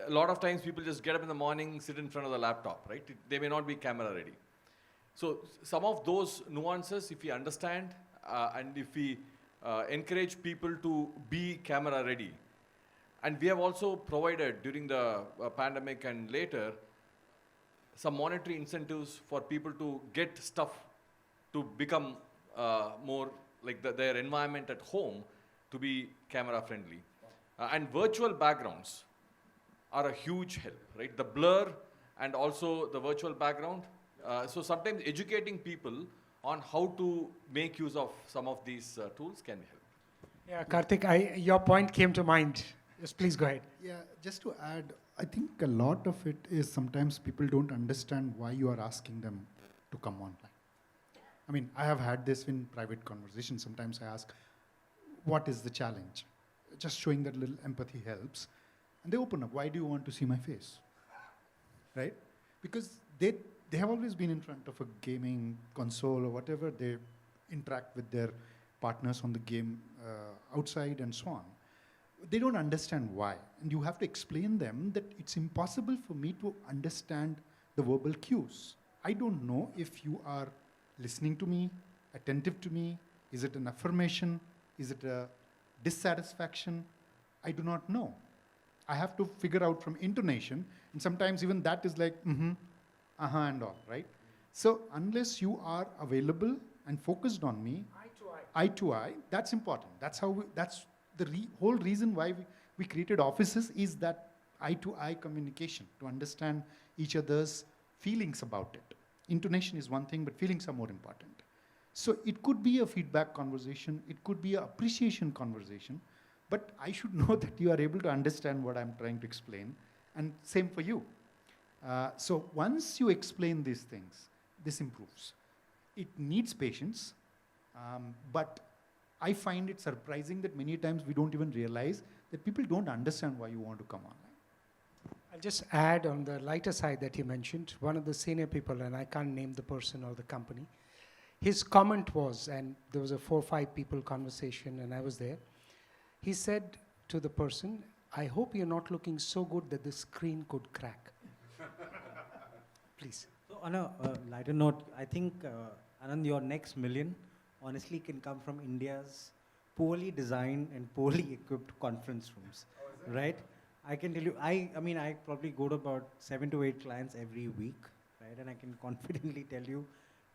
lot of times people just get up in the morning, sit in front of the laptop, right? They may not be camera ready. So some of those nuances, if we understand and if we encourage people to be camera ready, and we have also provided during the pandemic and later some monetary incentives for people to get stuff to become more like their environment at home to be camera friendly. And virtual backgrounds are a huge help, right? The blur and also the virtual background. So sometimes educating people on how to make use of some of these tools can help. Yeah, Kartik, your point came to mind. Yes, please go ahead. Yeah, just to add, I think a lot of it is sometimes people don't understand why you are asking them to come online. I mean, I have had this in private conversations. Sometimes I ask, what is the challenge? Just showing that little empathy helps. And they open up, why do you want to see my face? Right? Because they have always been in front of a gaming console or whatever. They interact with their partners on the game outside and so on. They don't understand why. And you have to explain them that it's impossible for me to understand the verbal cues. I don't know if you are listening to me, attentive to me. Is it an affirmation? Is it a dissatisfaction? I do not know. I have to figure out from intonation, and sometimes even that is like, uh-huh and all, right? So unless you are available and focused on me, eye to eye, that's important. That's how that's the whole reason why we created offices, is that eye-to-eye communication, to understand each other's feelings about it. Intonation is one thing, but feelings are more important. So it could be a feedback conversation, it could be an appreciation conversation, but I should know that you are able to understand what I'm trying to explain, and same for you. So once you explain these things, this improves. It needs patience, but I find it surprising that many times we don't even realize that people don't understand why you want to come online. I'll just add on the lighter side that you mentioned, one of the senior people, and I can't name the person or the company, his comment was, and there was a 4 or 5 people conversation and I was there, he said to the person, I hope you're not looking so good that the screen could crack. Please. So on a lighter note, I think, Anand, your next million honestly can come from India's poorly designed and poorly equipped conference rooms, right? I can tell you, I mean, I probably go to about 7 to 8 clients every week, right? And I can confidently tell you,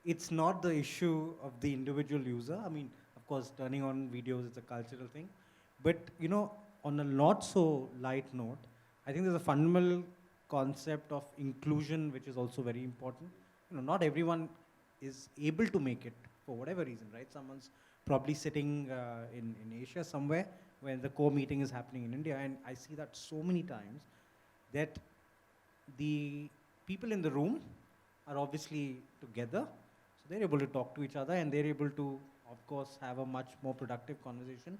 it's not the issue of the individual user. I mean, of course, turning on videos is a cultural thing. But, you know, on a not so light note, I think there's a fundamental concept of inclusion, which is also very important. You know, not everyone is able to make it for whatever reason, right? Someone's probably sitting in Asia somewhere when the core meeting is happening in India, and I see that so many times that the people in the room are obviously together, so they're able to talk to each other and they're able to, of course, have a much more productive conversation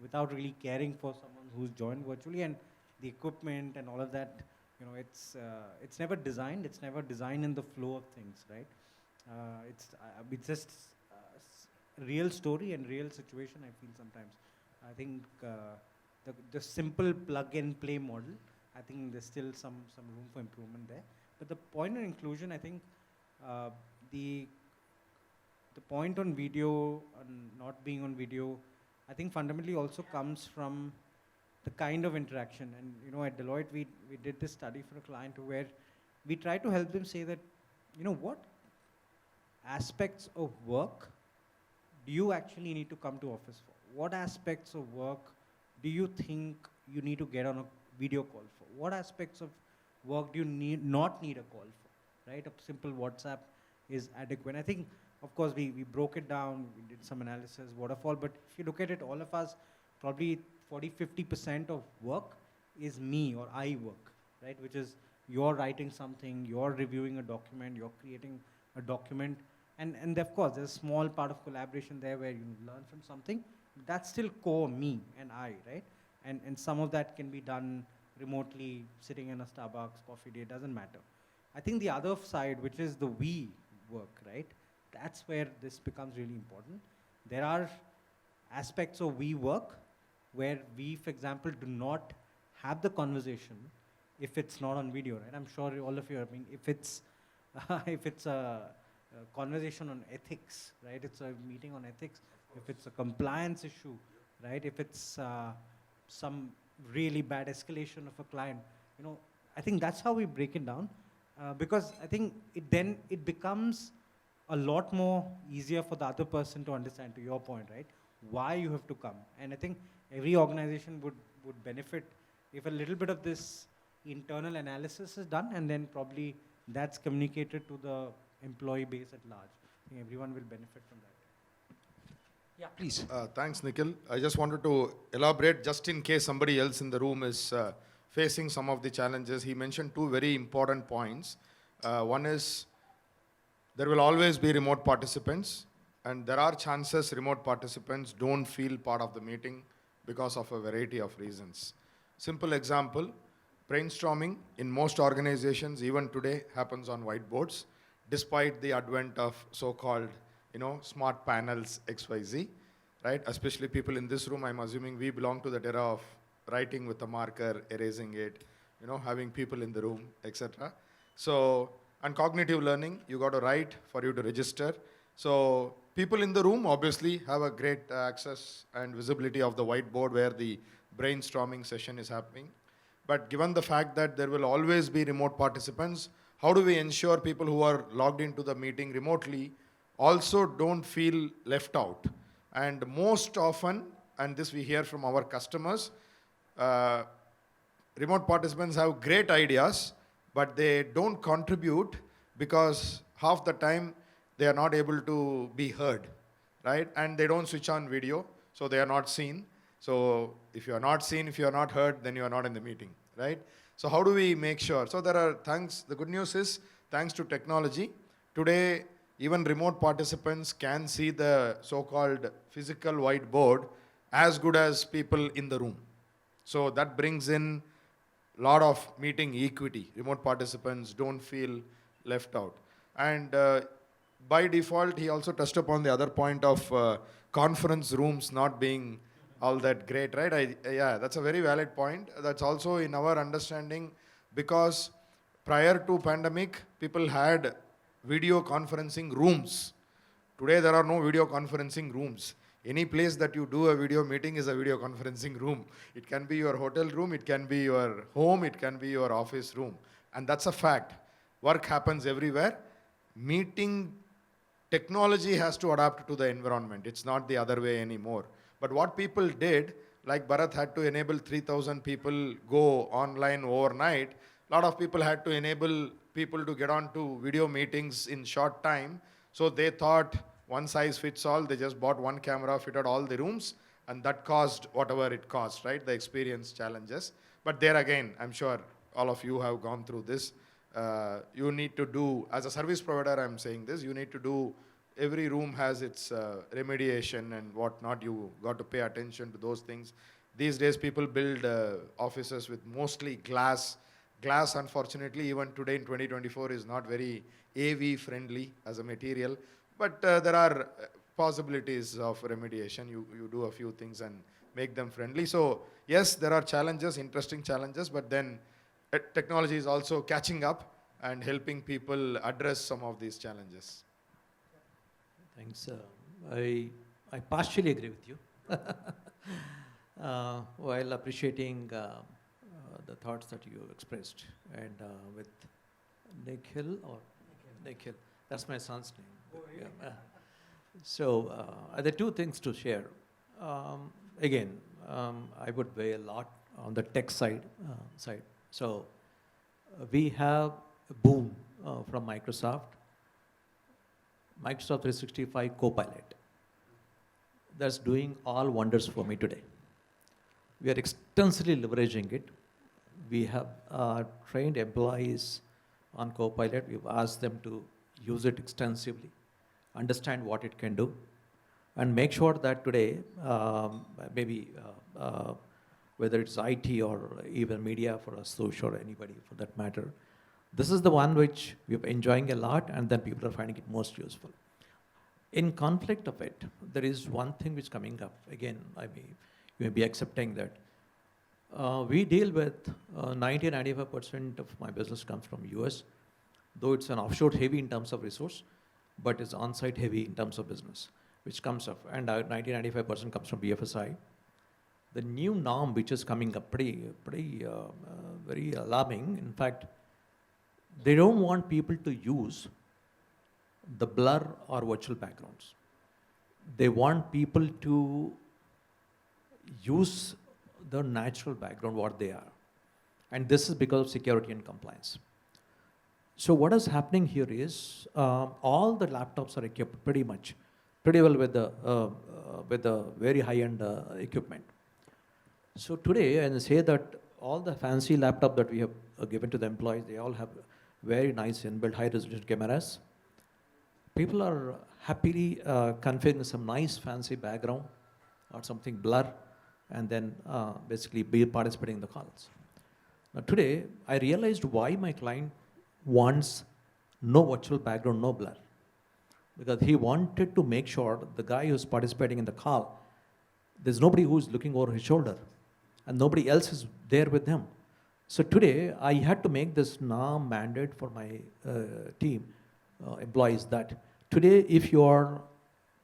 without really caring for someone who's joined virtually. And the equipment and all of that, you know, it's never designed. It's never designed in the flow of things, right? It's just real story and real situation, I feel sometimes. I think the simple plug and play model, I think there's still some room for improvement there. But the point on inclusion, I think the point on video and not being on video, I think fundamentally also comes from the kind of interaction. And you know, at Deloitte, we did this study for a client where we tried to help them say that, you know, what aspects of work do you actually need to come to office for? What aspects of work do you think you need to get on a video call for? What aspects of work do you not need a call for, right? A simple WhatsApp is adequate. I think of course, we broke it down, we did some analysis, waterfall, but if you look at it, all of us, probably 40-50% of work is me or I work, right? Which is you're writing something, you're reviewing a document, you're creating a document, and of course, there's a small part of collaboration there where you learn from something. That's still core me and I, right? And some of that can be done remotely, sitting in a Starbucks, coffee day, doesn't matter. I think the other side, which is the we work, right? That's where this becomes really important. There are aspects of we work where we, for example, do not have the conversation if it's not on video, right? I'm sure all of you are being, if it's a conversation on ethics, right? It's a meeting on ethics. If it's a compliance issue, right? If it's some really bad escalation of a client, you know, I think that's how we break it down, because I think it becomes a lot more easier for the other person to understand, to your point, right? Why you have to come. And I think every organization would benefit if a little bit of this internal analysis is done, and then probably that's communicated to the employee base at large. I think everyone will benefit from that. Yeah, please. Thanks, Nikhil. I just wanted to elaborate, just in case somebody else in the room is facing some of the challenges. He mentioned two very important points. One is there will always be remote participants, and there are chances remote participants don't feel part of the meeting because of a variety of reasons. Simple example, brainstorming in most organizations, even today, happens on whiteboards, despite the advent of so-called, smart panels XYZ, right? Especially people in this room, I'm assuming we belong to that era of writing with a marker, erasing it, having people in the room, etc. So, and cognitive learning, you got to write for you to register. So, people in the room obviously have a great access and visibility of the whiteboard where the brainstorming session is happening. But given the fact that there will always be remote participants, how do we ensure people who are logged into the meeting remotely also don't feel left out? And most often, and this we hear from our customers, remote participants have great ideas, but they don't contribute because half the time they are not able to be heard, right? And they don't switch on video, so they are not seen. So if you are not seen, if you are not heard, then you are not in the meeting, right? So how do we make sure? So there are, the good news is, thanks to technology, today even remote participants can see the so-called physical whiteboard as good as people in the room. So that brings in a lot of meeting equity. Remote participants don't feel left out. And by default, he also touched upon the other point of conference rooms not being all that great, right? Yeah, that's a very valid point. That's also in our understanding, because prior to pandemic, people had video conferencing rooms. Today, there are no video conferencing rooms. Any place that you do a video meeting is a video conferencing room. It can be your hotel room, it can be your home, it can be your office room. And that's a fact. Work happens everywhere. Meeting technology has to adapt to the environment. It's not the other way anymore. But what people did, like Bharat had to enable 3,000 people go online overnight, a lot of people had to enable people to get on to video meetings in short time. So they thought one size fits all. They just bought one camera, fitted all the rooms, and that cost whatever it cost, right? The experience challenges. But there again, I'm sure all of you have gone through this. You need to do, as a service provider, I'm saying this, you need to do, every room has its remediation and whatnot. You got to pay attention to those things. These days, people build offices with mostly glass. Glass, unfortunately, even today in 2024 is not very AV friendly as a material. But there are possibilities of remediation. You do a few things and make them friendly. So yes, there are challenges, interesting challenges, but then technology is also catching up and helping people address some of these challenges. Thanks. I partially agree with you, while appreciating the thoughts that you expressed. And with Nikhil, that's my son's name. Yeah. So there are two things to share. Again, I would weigh a lot on the tech side. So we have a boom from Microsoft. Microsoft 365 Copilot. That's doing all wonders for me today. We are extensively leveraging it. We have trained employees on Copilot. We've asked them to use it extensively, understand what it can do, and make sure that today, whether it's IT or even media for us, social or anybody for that matter, this is the one which we're enjoying a lot, and then people are finding it most useful. In conflict of it, there is one thing which is coming up. Again, you may be accepting that. We deal with 90-95% of my business comes from US, though it's an offshore heavy in terms of resource, but it's on-site heavy in terms of business, which comes up, and 90-95% comes from BFSI. The new norm which is coming up, very alarming. In fact, they don't want people to use the blur or virtual backgrounds. They want people to use the natural background, what they are. And this is because of security and compliance. So what is happening here is all the laptops are equipped pretty well with the very high-end equipment. So today, and say that all the fancy laptop that we have given to the employees, they all have very nice inbuilt high-resolution cameras. People are happily configuring some nice fancy background or something blur, and then basically be participating in the calls. Now today, I realized why my client wants no virtual background, no blur. Because he wanted to make sure the guy who's participating in the call, there's nobody who's looking over his shoulder, and nobody else is there with him. So today, I had to make this now mandate for my team, employees, that today, if you are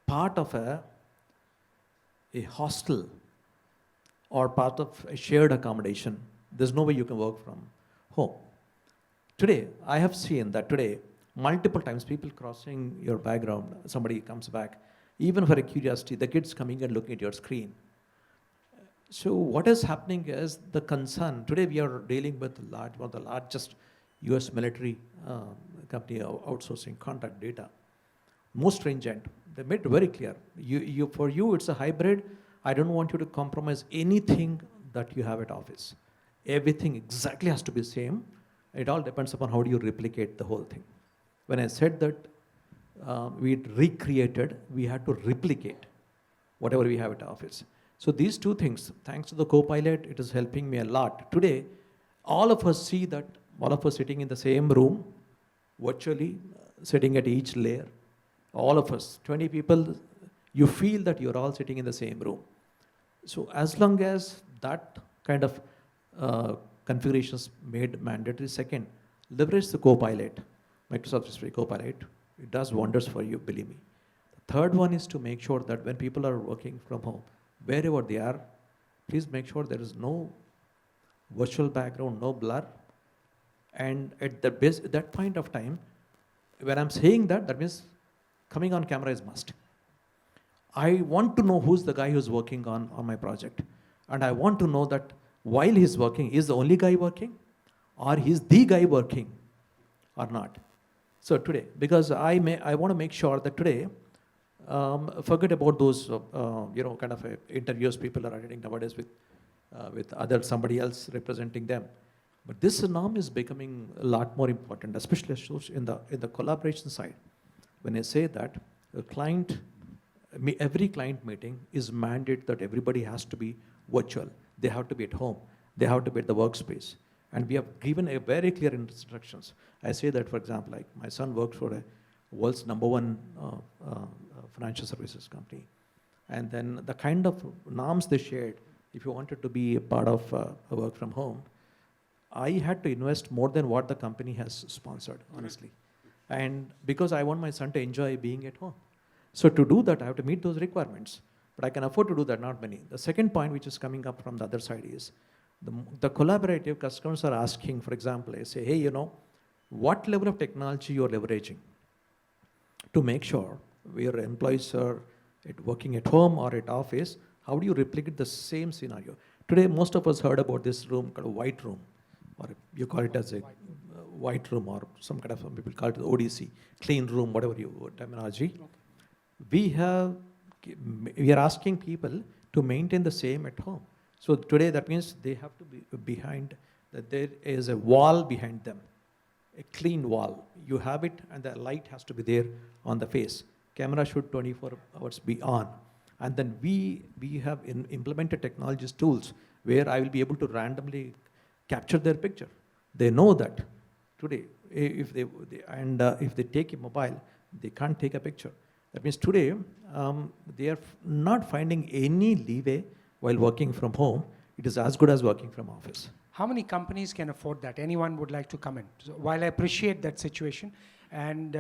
part of a hostel or part of a shared accommodation, there's no way you can work from home. Today, I have seen that today, multiple times people crossing your background, somebody comes back, even for a curiosity, the kids coming and looking at your screen. So what is happening is the concern. Today we are dealing with one of the largest US military company outsourcing contract data. Most stringent. They made it very clear. For you, it's a hybrid. I don't want you to compromise anything that you have at office. Everything exactly has to be same. It all depends upon how do you replicate the whole thing. When I said that we recreated, we had to replicate whatever we have at office. So these two things, thanks to the Copilot, it is helping me a lot. Today, all of us see that all of us sitting in the same room, virtually, sitting at each layer. All of us, 20 people, you feel that you're all sitting in the same room. So as long as that kind of configuration is made mandatory, second, leverage the Copilot, Microsoft 365 Copilot. It does wonders for you, believe me. The third one is to make sure that when people are working from home, wherever they are, please make sure there is no virtual background, no blur. And at that point of time, when I'm saying that, that means coming on camera is must. I want to know who's the guy who's working on my project. And I want to know that while he's working, is the only guy working? Or he's the guy working or not? So today, because I want to make sure that today, forget about those, kind of interviews people are attending nowadays with somebody else representing them. But this norm is becoming a lot more important, especially in the collaboration side. When I say that every client meeting is mandated that everybody has to be virtual. They have to be at home. They have to be at the workspace. And we have given a very clear instructions. I say that, for example, like my son works for a world's #1 financial services company. And then the kind of norms they shared, if you wanted to be a part of a work from home, I had to invest more than what the company has sponsored, honestly. And because I want my son to enjoy being at home. So to do that, I have to meet those requirements. But I can afford to do that, not many. The second point which is coming up from the other side is, the collaborative customers are asking, for example, I say, hey, what level of technology you're leveraging to make sure your employees are working at home or at office, how do you replicate the same scenario? Today, most of us heard about this room called a white room, or you call it as a white room or some kind of, some people call it the ODC, clean room, whatever you terminology. Okay. We are asking people to maintain the same at home. So today that means they have to be behind, that there is a wall behind them, a clean wall. You have it and the light has to be there on the face. Camera should 24 hours be on. And then we have implemented technologies tools where I will be able to randomly capture their picture. They know that today, if they take a mobile, they can't take a picture. That means today, they are not finding any leeway while working from home. It is as good as working from office. How many companies can afford that? Anyone would like to comment? So while I appreciate that situation, and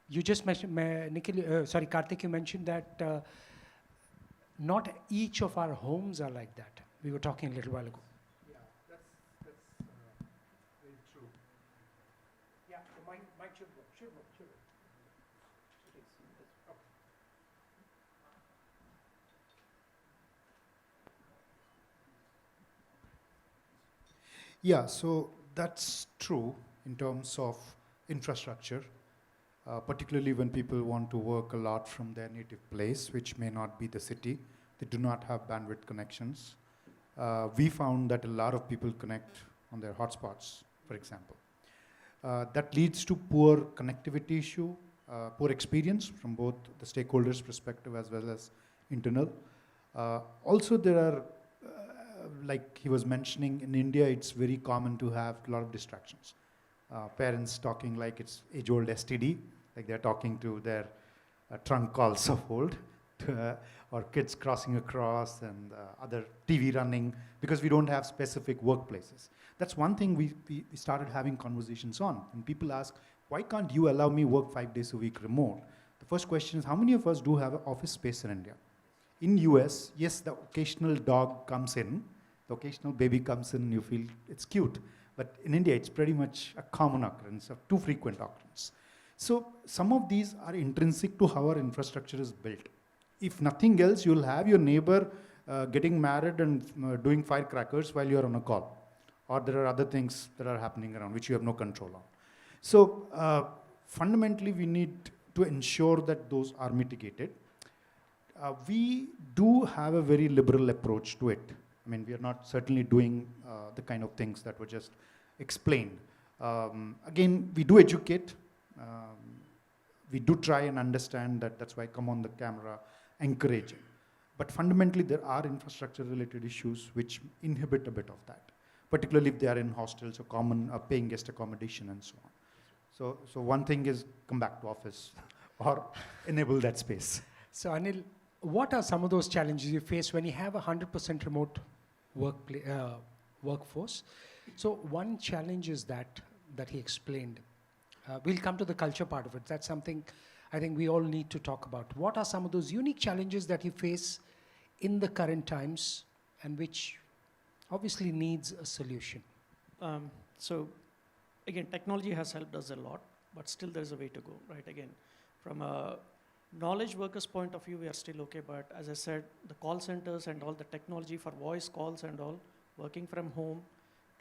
you just mentioned, Nikhil, Kartik, you mentioned that not each of our homes are like that. We were talking a little while ago. Yeah, that's very true. Yeah, the mic should work. Should work. It is. Okay. Yeah, so that's true in terms of infrastructure, particularly when people want to work a lot from their native place, which may not be the city. They do not have bandwidth connections. We found that a lot of people connect on their hotspots, for example. That leads to poor connectivity issue, poor experience from both the stakeholders' perspective as well as internal. Also, there are, like he was mentioning, in India, it's very common to have a lot of distractions. Parents talking like it's age-old STD, like they're talking to their trunk calls of old, or kids crossing across and other TV running, because we don't have specific workplaces. That's one thing we started having conversations on. And people ask, why can't you allow me work 5 days a week remote? The first question is, how many of us do have an office space in India? In US, yes, the occasional dog comes in, the occasional baby comes in, you feel it's cute. But in India, it's pretty much a common occurrence, a too frequent occurrence. So some of these are intrinsic to how our infrastructure is built. If nothing else, you'll have your neighbor getting married and doing firecrackers while you're on a call. Or there are other things that are happening around which you have no control on. So fundamentally, we need to ensure that those are mitigated. We do have a very liberal approach to it. I mean, we are not certainly doing the kind of things that were just explained. Again, we do educate. We do try and understand that. That's why come on the camera, encouraging. But fundamentally, there are infrastructure-related issues which inhibit a bit of that, particularly if they are in hostels or common paying guest accommodation and so on. So one thing is come back to office or enable that space. So Anil, what are some of those challenges you face when you have a 100% remote workforce? So one challenge is that he explained. We'll come to the culture part of it. That's something I think we all need to talk about. What are some of those unique challenges that you face in the current times and which obviously needs a solution? So again, technology has helped us a lot, but still there's a way to go, right? Again, from a knowledge workers point of view, we are still okay, but as I said, the call centers and all the technology for voice calls and all, working from home,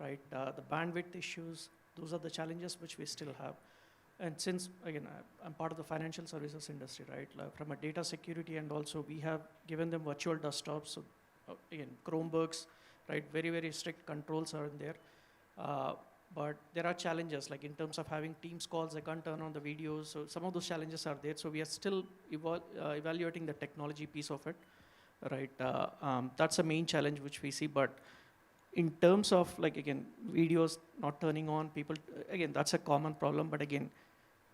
right? The bandwidth issues, those are the challenges which we still have. And since, again, I'm part of the financial services industry, right? Like from a data security, and also we have given them virtual desktops. So again, Chromebooks, right? Very, very strict controls are in there. But there are challenges, like in terms of having Teams calls, I can't turn on the videos. So some of those challenges are there. So we are still evaluating the technology piece of it, right? That's a main challenge which we see. But in terms of, like, again, videos not turning on, people, again, that's a common problem. But again,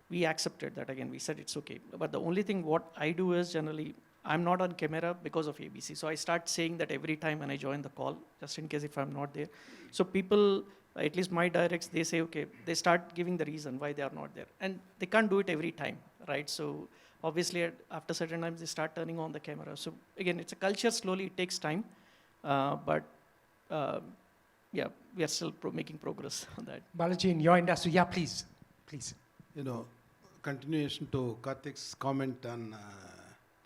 we accepted that. Again, we said it's okay. But the only thing what I do is generally, I'm not on camera because of ABC. So I start saying that every time when I join the call, just in case if I'm not there. So people, at least my directs, they say, okay, they start giving the reason why they are not there. And they can't do it every time, right? So obviously after certain times, they start turning on the camera. So again, it's a culture, slowly, it takes time. Yeah, we are still making progress on that. Balaji, in your industry, yeah, please. You know, continuation to Kartik's comment on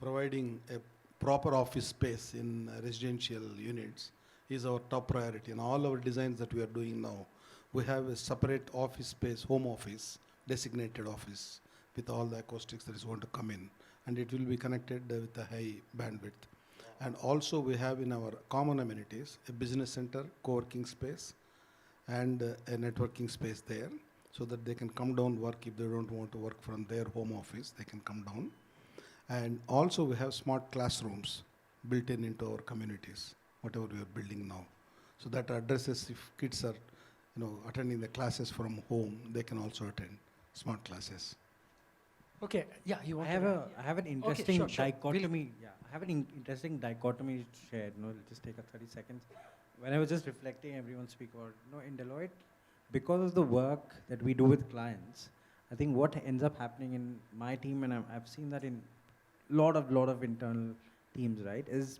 providing a proper office space in residential units is our top priority. And all our designs that we are doing now, we have a separate office space, home office, designated office with all the acoustics that is going to come in, and it will be connected with a high bandwidth. And also we have in our common amenities a business center, co-working space, and a networking space there, so that they can come down work. If they don't want to work from their home office, they can come down. And also we have smart classrooms built in into our communities, whatever we are building now. So that addresses if kids are attending the classes from home, they can also attend smart classes. Okay, yeah, you want I have an interesting sure, sure. dichotomy. Yeah, I have an interesting dichotomy to share. It'll just take 30 seconds. When I was just reflecting, everyone speak about, in Deloitte, because of the work that we do with clients, I think what ends up happening in my team, and I've seen that in lot of internal teams, right, is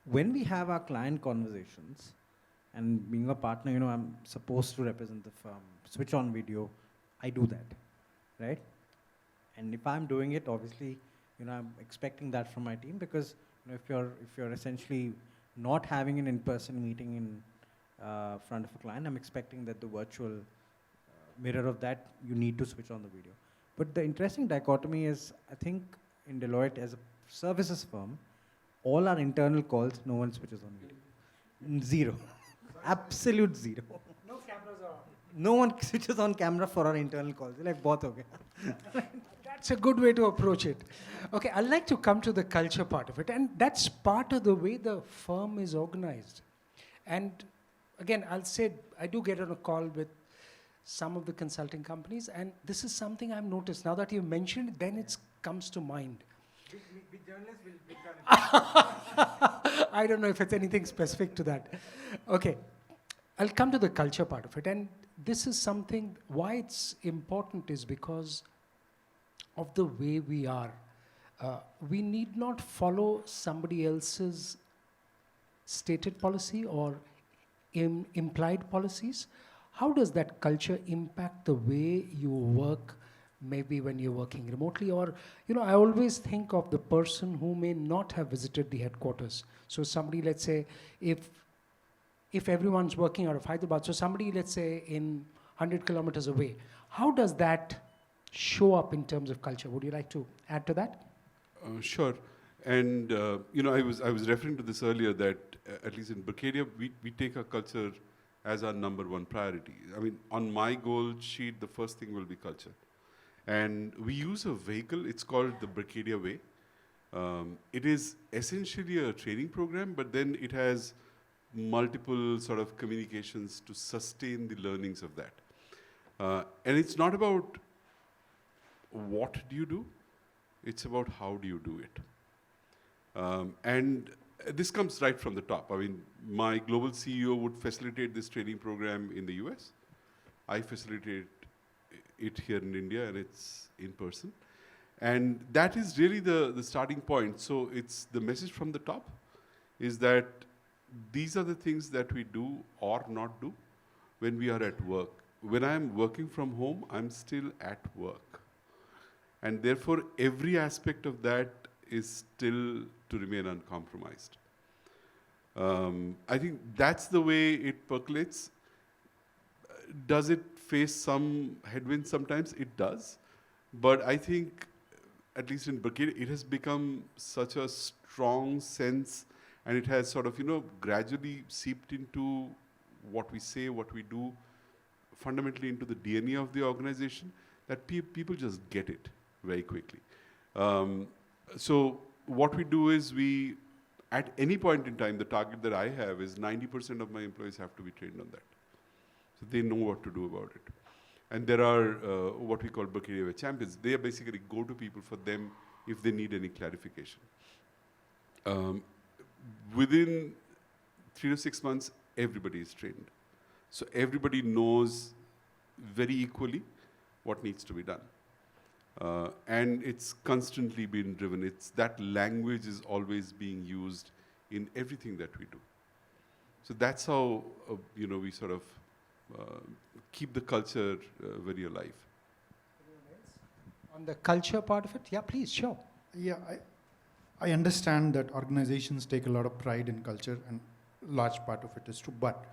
when we have our client conversations, and being a partner, I'm supposed to represent the firm, switch on video, I do that, right? And if I'm doing it, obviously, I'm expecting that from my team, because if you're essentially not having an in-person meeting in front of a client, I'm expecting that the virtual mirror of that, you need to switch on the video. But the interesting dichotomy is, I think in Deloitte, as a services firm, all our internal calls, no one switches on video. Zero. Absolute zero. No cameras are on. No one switches on camera for our internal calls. They're like, both okay. That's a good way to approach it. Okay, I'd like to come to the culture part of it, and that's part of the way the firm is organized. And again, I'll say, I do get on a call with some of the consulting companies, and this is something I've noticed. Now that you mentioned it, then it comes to mind. We journalists will pick on I don't know if it's anything specific to that. Okay, I'll come to the culture part of it. And this is something, why it's important is because of the way we are. We need not follow somebody else's stated policy or implied policies. How does that culture impact the way you work, maybe when you're working remotely? Or, I always think of the person who may not have visited the headquarters. So somebody, let's say, if everyone's working out of Hyderabad, so somebody, let's say, in 100 kilometers away, how does that show up in terms of culture? Would you like to add to that? Sure. And, I was referring to this earlier that at least in Berkadia, we take our culture as our number one priority. I mean, on my goal sheet, the first thing will be culture. And we use a vehicle, it's called the Berkadia Way. It is essentially a training program, but then it has multiple sort of communications to sustain the learnings of that. And it's not about what do you do, it's about how do you do it. And this comes right from the top. I mean, my global CEO would facilitate this training program in the US. I facilitate it here in India, and it's in person. And that is really the starting point. So it's the message from the top is that these are the things that we do or not do when we are at work. When I'm working from home, I'm still at work. And therefore, every aspect of that is still to remain uncompromised. I think that's the way it percolates. Does it face some headwinds sometimes? It does. But I think, at least in Berkadia, it has become such a strong sense, and it has sort of, gradually seeped into what we say, what we do, fundamentally into the DNA of the organization, that people just get it very quickly. So what we do is at any point in time, the target that I have is 90% of my employees have to be trained on that. So they know what to do about it. And there are what we call Berkadia Way champions. They are basically go-to people for them if they need any clarification. Within 3 to 6 months, everybody is trained. So everybody knows very equally what needs to be done. And it's constantly being driven. It's that language is always being used in everything that we do. So that's how we sort of keep the culture very alive. On the culture part of it, yeah, please, sure. Yeah, I understand that organizations take a lot of pride in culture, and large part of it is true, but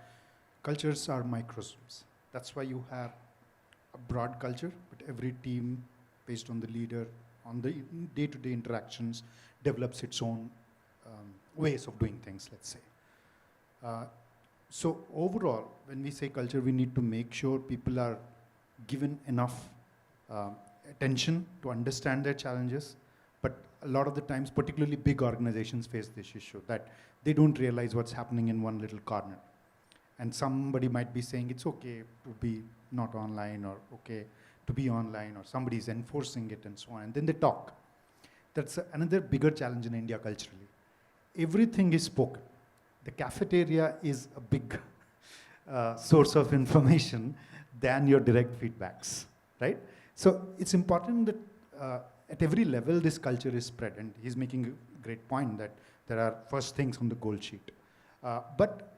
cultures are microscopics. That's why you have a broad culture, but every team, based on the leader, on the day-to-day interactions, develops its own ways of doing things, let's say. So overall, when we say culture, we need to make sure people are given enough attention to understand their challenges. But a lot of the times, particularly big organizations face this issue, that they don't realize what's happening in one little corner. And somebody might be saying it's okay to be not online, or okay to be online, or somebody's enforcing it and so on. And then they talk. That's another bigger challenge in India culturally. Everything is spoken. The cafeteria is a big source of information than your direct feedbacks, right? So it's important that at every level this culture is spread, and he's making a great point that there are first things on the goal sheet. But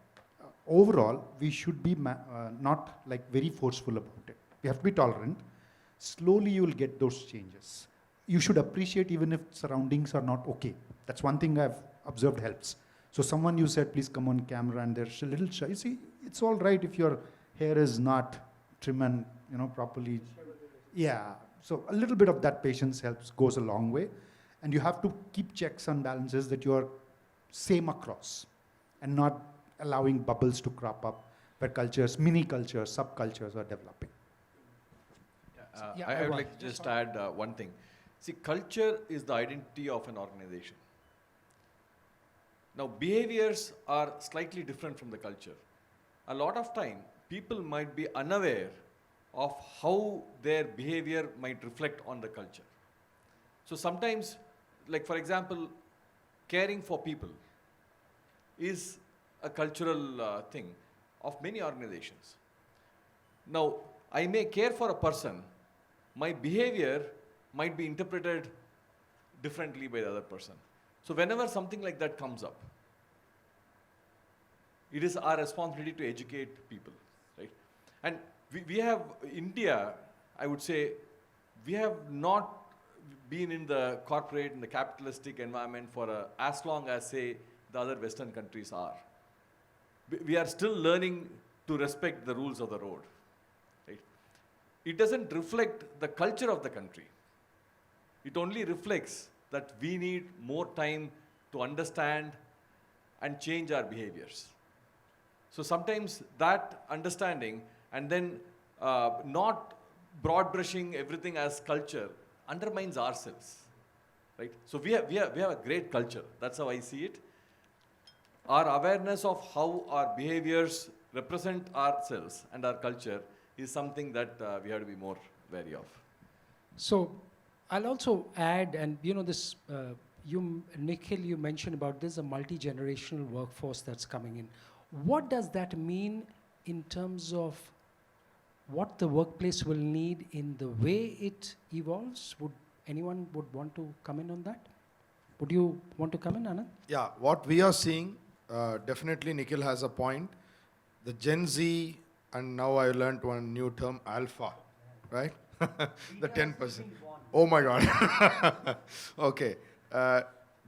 overall, we should be not like very forceful about it. We have to be tolerant. Slowly you will get those changes. You should appreciate even if surroundings are not okay. That's one thing I've observed helps. So someone you said, please come on camera, and they're a little shy. You see, it's all right if your hair is not trim and properly. Yeah. So a little bit of that patience goes a long way. And you have to keep checks and balances that you are same across, and not allowing bubbles to crop up where cultures, mini cultures, subcultures are developing. I would like to just add one thing. See, culture is the identity of an organization. Now, behaviors are slightly different from the culture. A lot of time, people might be unaware of how their behavior might reflect on the culture. So sometimes, like for example, caring for people is a cultural thing of many organizations. Now, I may care for a person, my behavior might be interpreted differently by the other person. So whenever something like that comes up, it is our responsibility to educate people, right? And we have, India, I would say, we have not been in the corporate, in the capitalistic environment for as long as, say, the other Western countries are. We are still learning to respect the rules of the road, right? It doesn't reflect the culture of the country. It only reflects that we need more time to understand and change our behaviors. So sometimes that understanding, and then not broad brushing everything as culture, undermines ourselves, right? So we have a great culture. That's how I see it. Our awareness of how our behaviors represent ourselves and our culture is something that we have to be more wary of. So I'll also add, and this, Nikhil, you mentioned about this, a multi-generational workforce that's coming in. What does that mean in terms of what the workplace will need in the way it evolves? Would anyone want to come in on that? Would you want to come in, Anand? Yeah, what we are seeing, definitely Nikhil has a point. The Gen Z, and now I learned one new term, alpha, right? The 10%. Oh my God. Okay.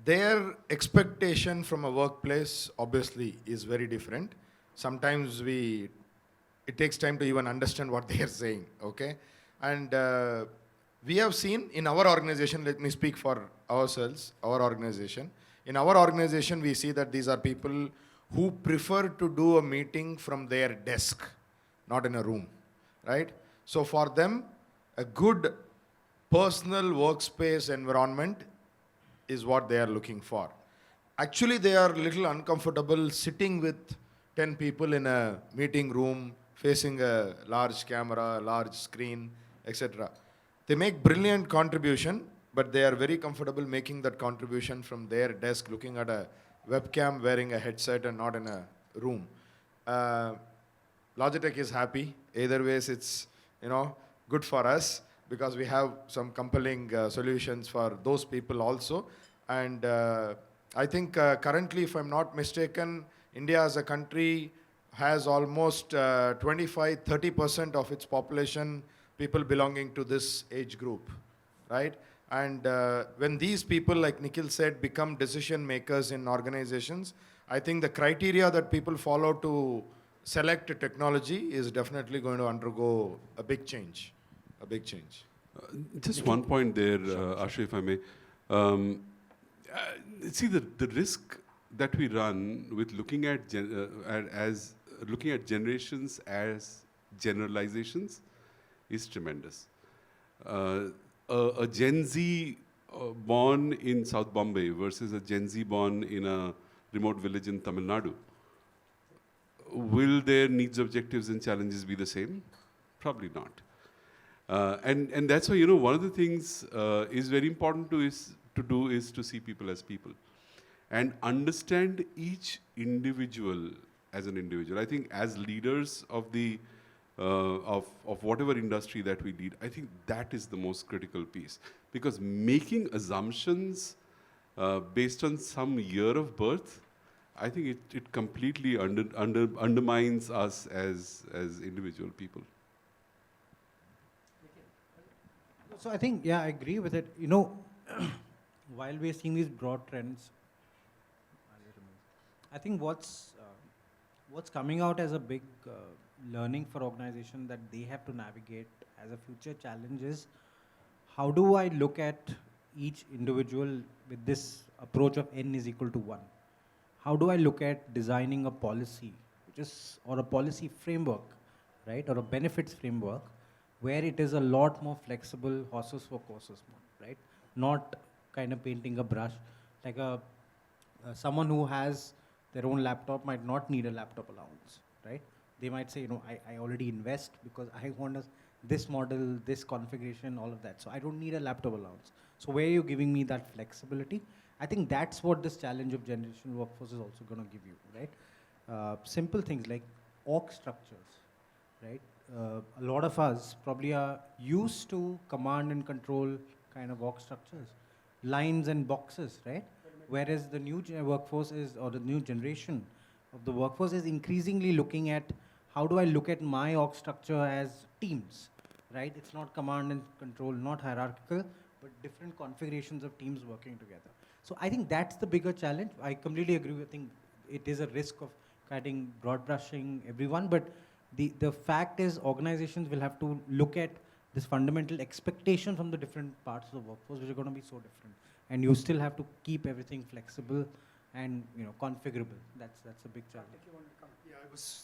Their expectation from a workplace obviously is very different. Sometimes it takes time to even understand what they are saying, okay? And we have seen in our organization, let me speak for ourselves, our organization. In our organization, we see that these are people who prefer to do a meeting from their desk, not in a room, right? So for them, a good personal workspace environment is what they are looking for. Actually, they are a little uncomfortable sitting with 10 people in a meeting room, facing a large camera, large screen, etc. They make brilliant contribution, but they are very comfortable making that contribution from their desk, looking at a webcam, wearing a headset, and not in a room. Logitech is happy. Either ways, it's good for us, because we have some compelling solutions for those people also. And I think currently, if I'm not mistaken, India as a country has almost 25-30% of its population people belonging to this age group, right? And when these people, like Nikhil said, become decision makers in organizations, I think the criteria that people follow to select technology is definitely going to undergo a big change. A big change. Just one point there, Asha, if I may. See, the risk that we run with looking at looking at generations as generalizations is tremendous. A Gen Z born in South Bombay versus a Gen Z born in a remote village in Tamil Nadu, will their needs, objectives, and challenges be the same? Probably not. And that's why, one of the things is very important to do is to see people as people and understand each individual as an individual. I think as leaders of the of whatever industry that we lead, I think that is the most critical piece, because making assumptions based on some year of birth, I think it completely undermines us as individual people. So I think, I agree with it. While we're seeing these broad trends, I think what's coming out as a big learning for organization that they have to navigate as a future challenge is, how do I look at each individual with this approach of n is equal to 1? How do I look at designing a policy, or a policy framework, right, or a benefits framework, where it is a lot more flexible, horses for courses mode, right? Not kind of painting a brush. Like someone who has their own laptop might not need a laptop allowance, right? They might say, I already invest because I want this model, this configuration, all of that. So I don't need a laptop allowance. So where are you giving me that flexibility? I think that's what this challenge of generational workforce is also going to give you, right? Simple things like org structures, right? A lot of us probably are used to command and control kind of org structures, lines and boxes, right? Whereas the new workforce or the new generation of the workforce is increasingly looking at, how do I look at my org structure as teams, right? It's not command and control, not hierarchical, but different configurations of teams working together. So I think that's the bigger challenge. I completely agree. I think it is a risk of cutting, broad brushing everyone, but the fact is organizations will have to look at this fundamental expectation from the different parts of the workforce, which are going to be so different. And you still have to keep everything flexible and configurable. That's a big challenge. Yeah,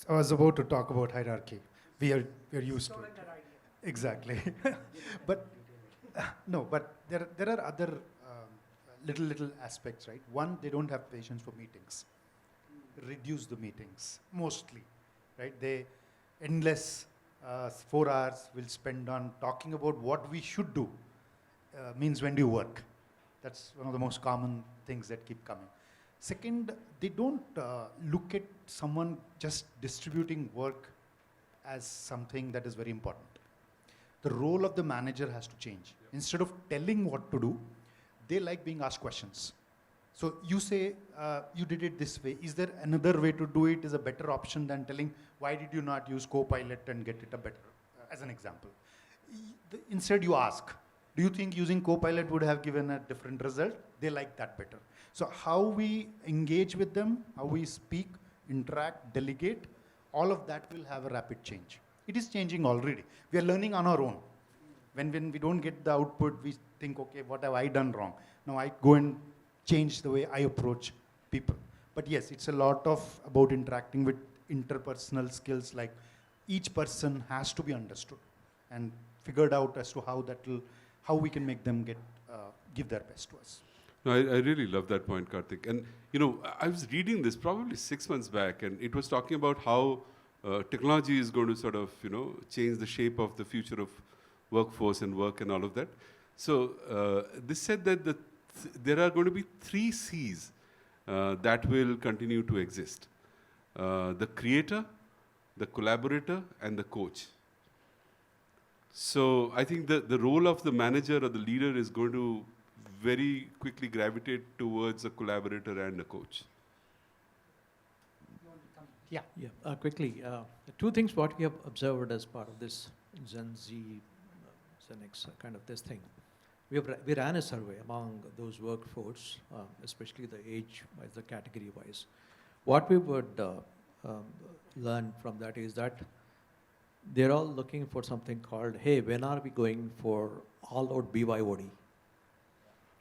I was about to talk about hierarchy. We are used to it. Exactly. But no, but there are other little aspects, right? One, they don't have patience for meetings. Reduce the meetings mostly, right? They endless 4 hours will spend on talking about what we should do. Means when do you work? That's one of the most common things that keep coming. Second, they don't look at someone just distributing work as something that is very important. The role of the manager has to change. Instead of telling what to do, they like being asked questions. So you say, you did it this way. Is there another way to do it? Is a better option than telling, why did you not use Copilot and get it a better, as an example. Instead you ask, do you think using Copilot would have given a different result? They like that better. So how we engage with them, how we speak, interact, delegate, all of that will have a rapid change. It is changing already. We are learning on our own. When we don't get the output, we think, okay, what have I done wrong? Now I go and change the way I approach people. But yes, it's a lot about interacting with interpersonal skills, like each person has to be understood and figured out as to how we can make them give their best to us. No, I really love that point, Kartik. And I was reading this probably 6 months back, and it was talking about how technology is going to sort of change the shape of the future of workforce and work and all of that. So this said that there are going to be 3 C's that will continue to exist: the creator, the collaborator, and the coach. So I think the role of the manager or the leader is going to very quickly gravitate towards a collaborator and a coach. Yeah. Quickly, the 2 things what we have observed as part of this Gen Z, Gen X kind of this thing. We ran a survey among those workforce, especially the age-wise, the category-wise. What we would um, learned from that is that they're all looking for something called, hey, when are we going for all-out BYOD?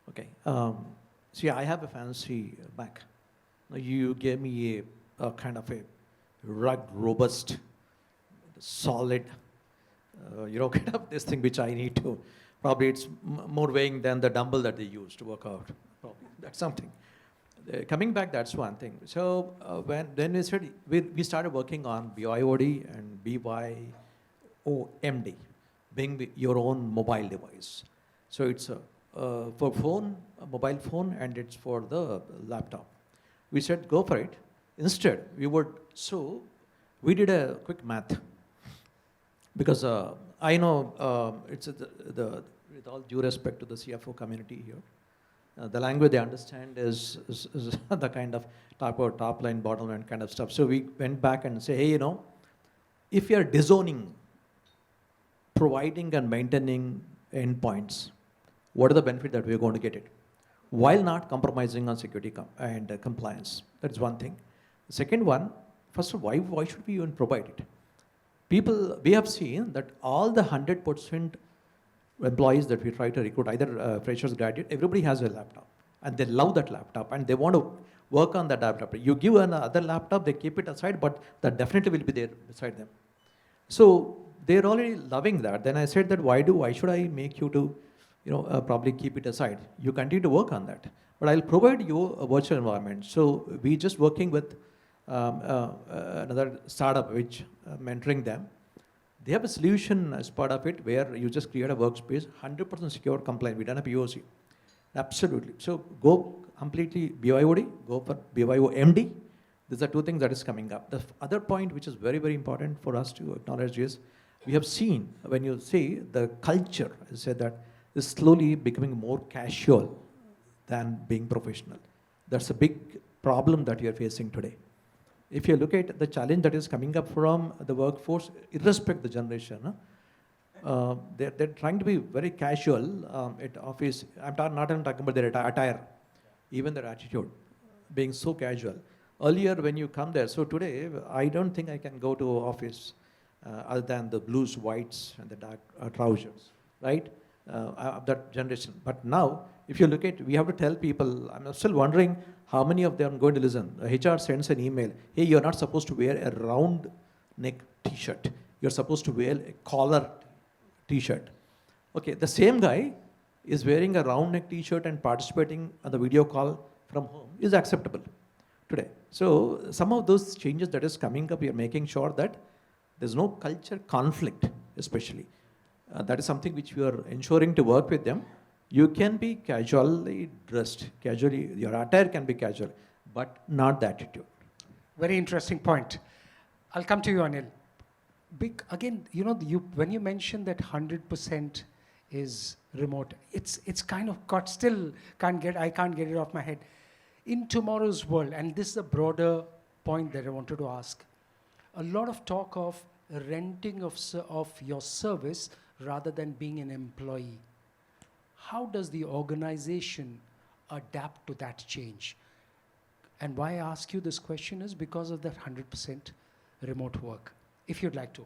Okay. See, I have a fancy Mac. Now you gave me a kind of a rugged, robust, solid, kind of this thing which I need to, probably it's more weighing than the dumbbell that they use to work out. Probably that's something. Coming back, that's one thing. So when we said, we started working on BYOD and BYOMD, being your own mobile device. So it's for phone, a mobile phone, and it's for the laptop. We said, go for it. Instead, we did a quick math. Because I know it's with all due respect to the CFO community here, the language they understand is the kind of top line, bottom line kind of stuff. So we went back and say, hey, if you're disowning providing and maintaining endpoints, what are the benefit that we're going to get it? While not compromising on security and compliance. That's one thing. The second one, first of all, why should we even provide it? We have seen that all the 100% employees that we try to recruit, either freshers, graduate, everybody has a laptop. And they love that laptop and they want to work on that laptop. You give another laptop, they keep it aside, but that definitely will be there beside them. So they're already loving that. Then I said that why should I make you to probably keep it aside? You continue to work on that. But I'll provide you a virtual environment. So we just working with another startup which mentoring them. They have a solution as part of it where you just create a workspace, 100% secure, compliant. We've done a POC. Absolutely. So go completely BYOD, go for BYOMD. These are two things that is coming up. The other point which is very, very important for us to acknowledge is, we have seen, when you see the culture, I said that, is slowly becoming more casual than being professional. That's a big problem that we are facing today. If you look at the challenge that is coming up from the workforce, irrespective of the generation, they're trying to be very casual at office. I'm not even talking about their attire, even their attitude, being so casual. Earlier when you come there, so today, I don't think I can go to office other than the blues, whites, and the dark trousers, right? Of that generation. But now, if you look at, we have to tell people, I'm still wondering how many of them are going to listen. HR sends an email, hey, you're not supposed to wear a round neck t-shirt. You're supposed to wear a collar t-shirt. Okay, the same guy is wearing a round neck t-shirt and participating on the video call from home is acceptable today. So some of those changes that is coming up, we are making sure that there's no culture conflict, especially. That is something which we are ensuring to work with them. You can be casually dressed, your attire can be casual, but not the attitude. Very interesting point. I'll come to you, Anil. Again, when you mentioned that 100% is remote, it's kind of I can't get it off my head. In tomorrow's world, and this is a broader point that I wanted to ask, a lot of talk of renting of your service rather than being an employee. How does the organization adapt to that change? And why I ask you this question is because of that 100% remote work, if you'd like to.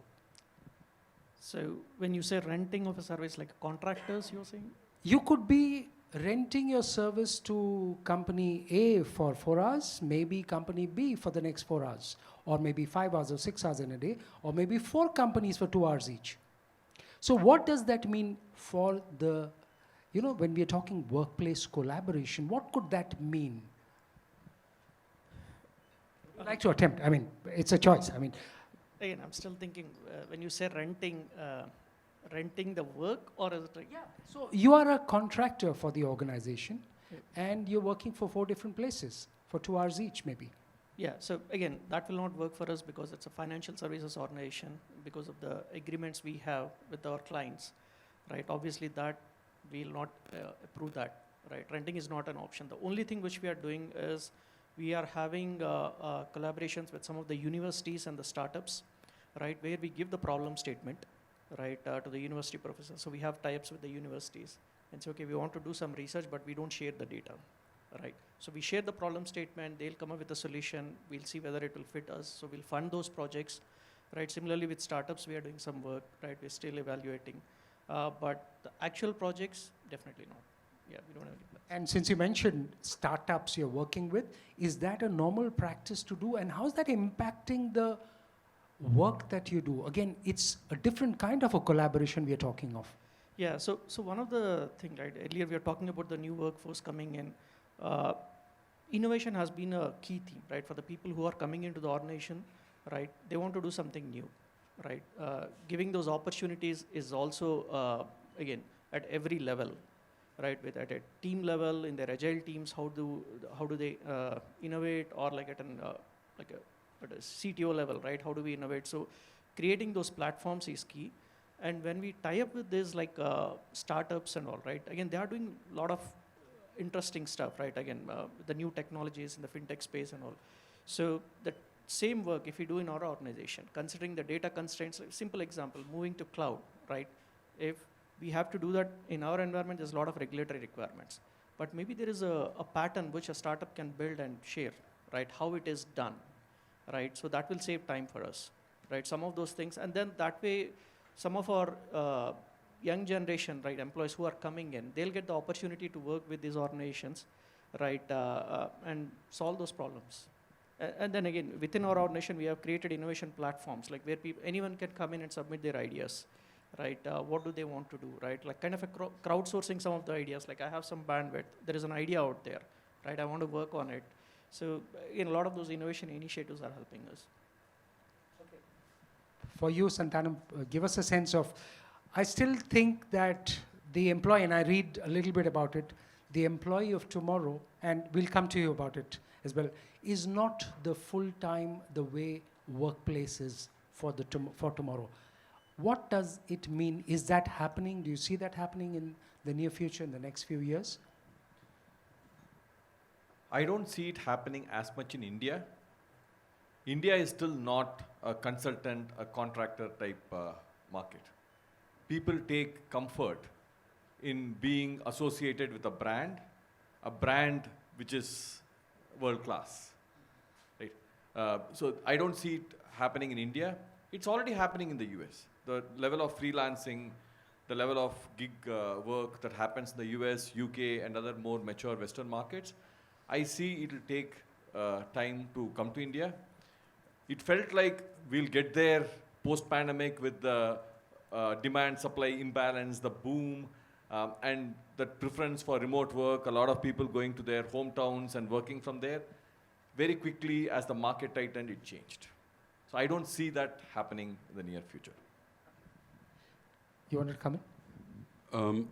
So when you say renting of a service like contractors, you're saying? You could be renting your service to company A for 4 hours, maybe company B for the next 4 hours, or maybe 5 hours or 6 hours in a day, or maybe 4 companies for 2 hours each. So what does that mean for the, when we are talking workplace collaboration, what could that mean? I'd like to attempt. I mean, it's a choice. I mean, again, I'm still thinking, when you say renting the work, or is it like? Yeah, so you are a contractor for the organization, and you're working for 4 different places for 2 hours each, maybe. Yeah, so again, that will not work for us because it's a financial services organization, because of the agreements we have with our clients, right? Obviously that we will not approve that, right? Renting is not an option. The only thing which we are doing is we are having collaborations with some of the universities and the startups, right? Where we give the problem statement, right, to the university professors. So we have tie-ups with the universities and say, okay, we want to do some research, but we don't share the data, right? So we share the problem statement, they'll come up with a solution, we'll see whether it will fit us, so we'll fund those projects, right? Similarly with startups, we are doing some work, right? We're still evaluating. But the actual projects, definitely not. Yeah, we don't have any plans. And since you mentioned startups you're working with, is that a normal practice to do? And how's that impacting the work that you do? Again, it's a different kind of a collaboration we are talking of. Yeah, so one of the things, right, earlier we were talking about the new workforce coming in. Innovation has been a key theme, right, for the people who are coming into the organization, right? They want to do something new, right? Giving those opportunities is also, again, at every level, right? At a team level, in their agile teams, how do they innovate, or like at a CTO level, right? How do we innovate? So creating those platforms is key. And when we tie up with this, like startups and all, right? Again, they are doing a lot of interesting stuff, right? Again, the new technologies in the fintech space and all. So the same work, if we do in our organization, considering the data constraints, like simple example, moving to cloud, right? If we have to do that in our environment, there's a lot of regulatory requirements. But maybe there is a pattern which a startup can build and share, right? How it is done, right? So that will save time for us, right? Some of those things. And then that way, some of our young generation, right, employees who are coming in, they'll get the opportunity to work with these organizations, right, and solve those problems. And then again, within our organization, we have created innovation platforms, like where anyone can come in and submit their ideas, right? What do they want to do, right? Like kind of a crowdsourcing some of the ideas, like I have some bandwidth, there is an idea out there, right? I want to work on it. So a lot of those innovation initiatives are helping us. For you, Santanam, give us a sense of, I still think that the employee, and I read a little bit about it, the employee of tomorrow, and we'll come to you about it as well, is not the full-time, the way workplace is for tomorrow. What does it mean? Is that happening? Do you see that happening in the near future, in the next few years? I don't see it happening as much in India. India is still not a consultant, a contractor type market. People take comfort in being associated with a brand which is world class. Right? So I don't see it happening in India. It's already happening in the US. The level of freelancing, the level of gig work that happens in the US, UK, and other more mature Western markets, I see it will take time to come to India. It felt like we'll get there post-pandemic with the demand-supply imbalance, the boom, and the preference for remote work, a lot of people going to their hometowns and working from there. Very quickly, as the market tightened, it changed. So I don't see that happening in the near future. You wanted to come in?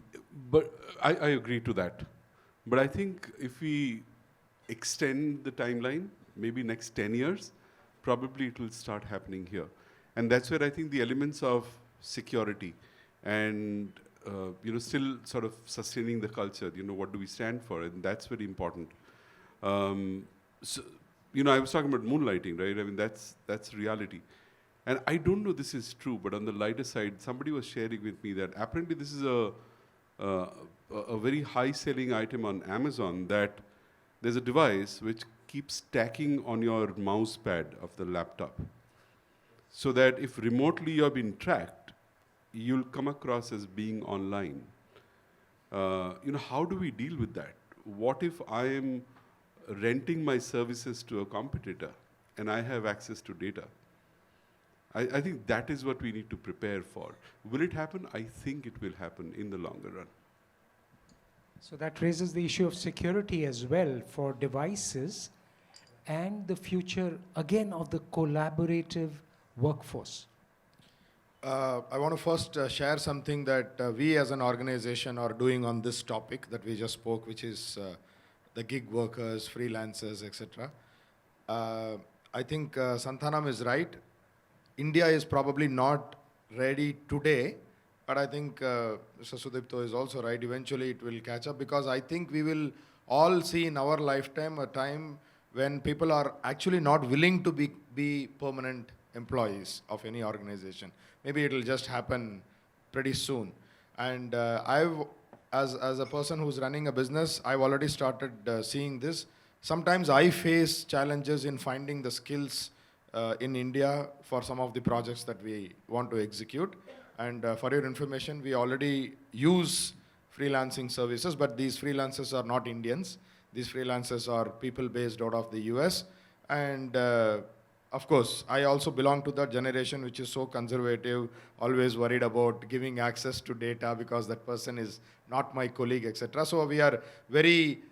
But I agree to that. But I think if we extend the timeline, maybe next 10 years, probably it will start happening here. And that's where I think the elements of security and still sort of sustaining the culture, what do we stand for? And that's very important. So, I was talking about moonlighting, right? I mean, that's reality. And I don't know this is true, but on the lighter side, somebody was sharing with me that apparently this is a very high-selling item on Amazon, that there's a device which keeps stacking on your mouse pad of the laptop, so that if remotely you're being tracked, you'll come across as being online. How do we deal with that? What if I am renting my services to a competitor and I have access to data? I think that is what we need to prepare for. Will it happen? I think it will happen in the longer run. So that raises the issue of security as well for devices and the future, again, of the collaborative workforce. I want to first share something that we as an organization are doing on this topic that we just spoke, which is the gig workers, freelancers, etc. I think Santanam is right. India is probably not ready today, but I think Mr. Sudipto is also right. Eventually it will catch up, because I think we will all see in our lifetime a time when people are actually not willing to be permanent employees of any organization. Maybe it will just happen pretty soon. And I've as a person who's running a business, I've already started seeing this. Sometimes I face challenges in finding the skills in India for some of the projects that we want to execute. And for your information, we already use freelancing services, but these freelancers are not Indians. These freelancers are people based out of the US. And of course, I also belong to that generation which is so conservative, always worried about giving access to data because that person is not my colleague, etc. So we are very,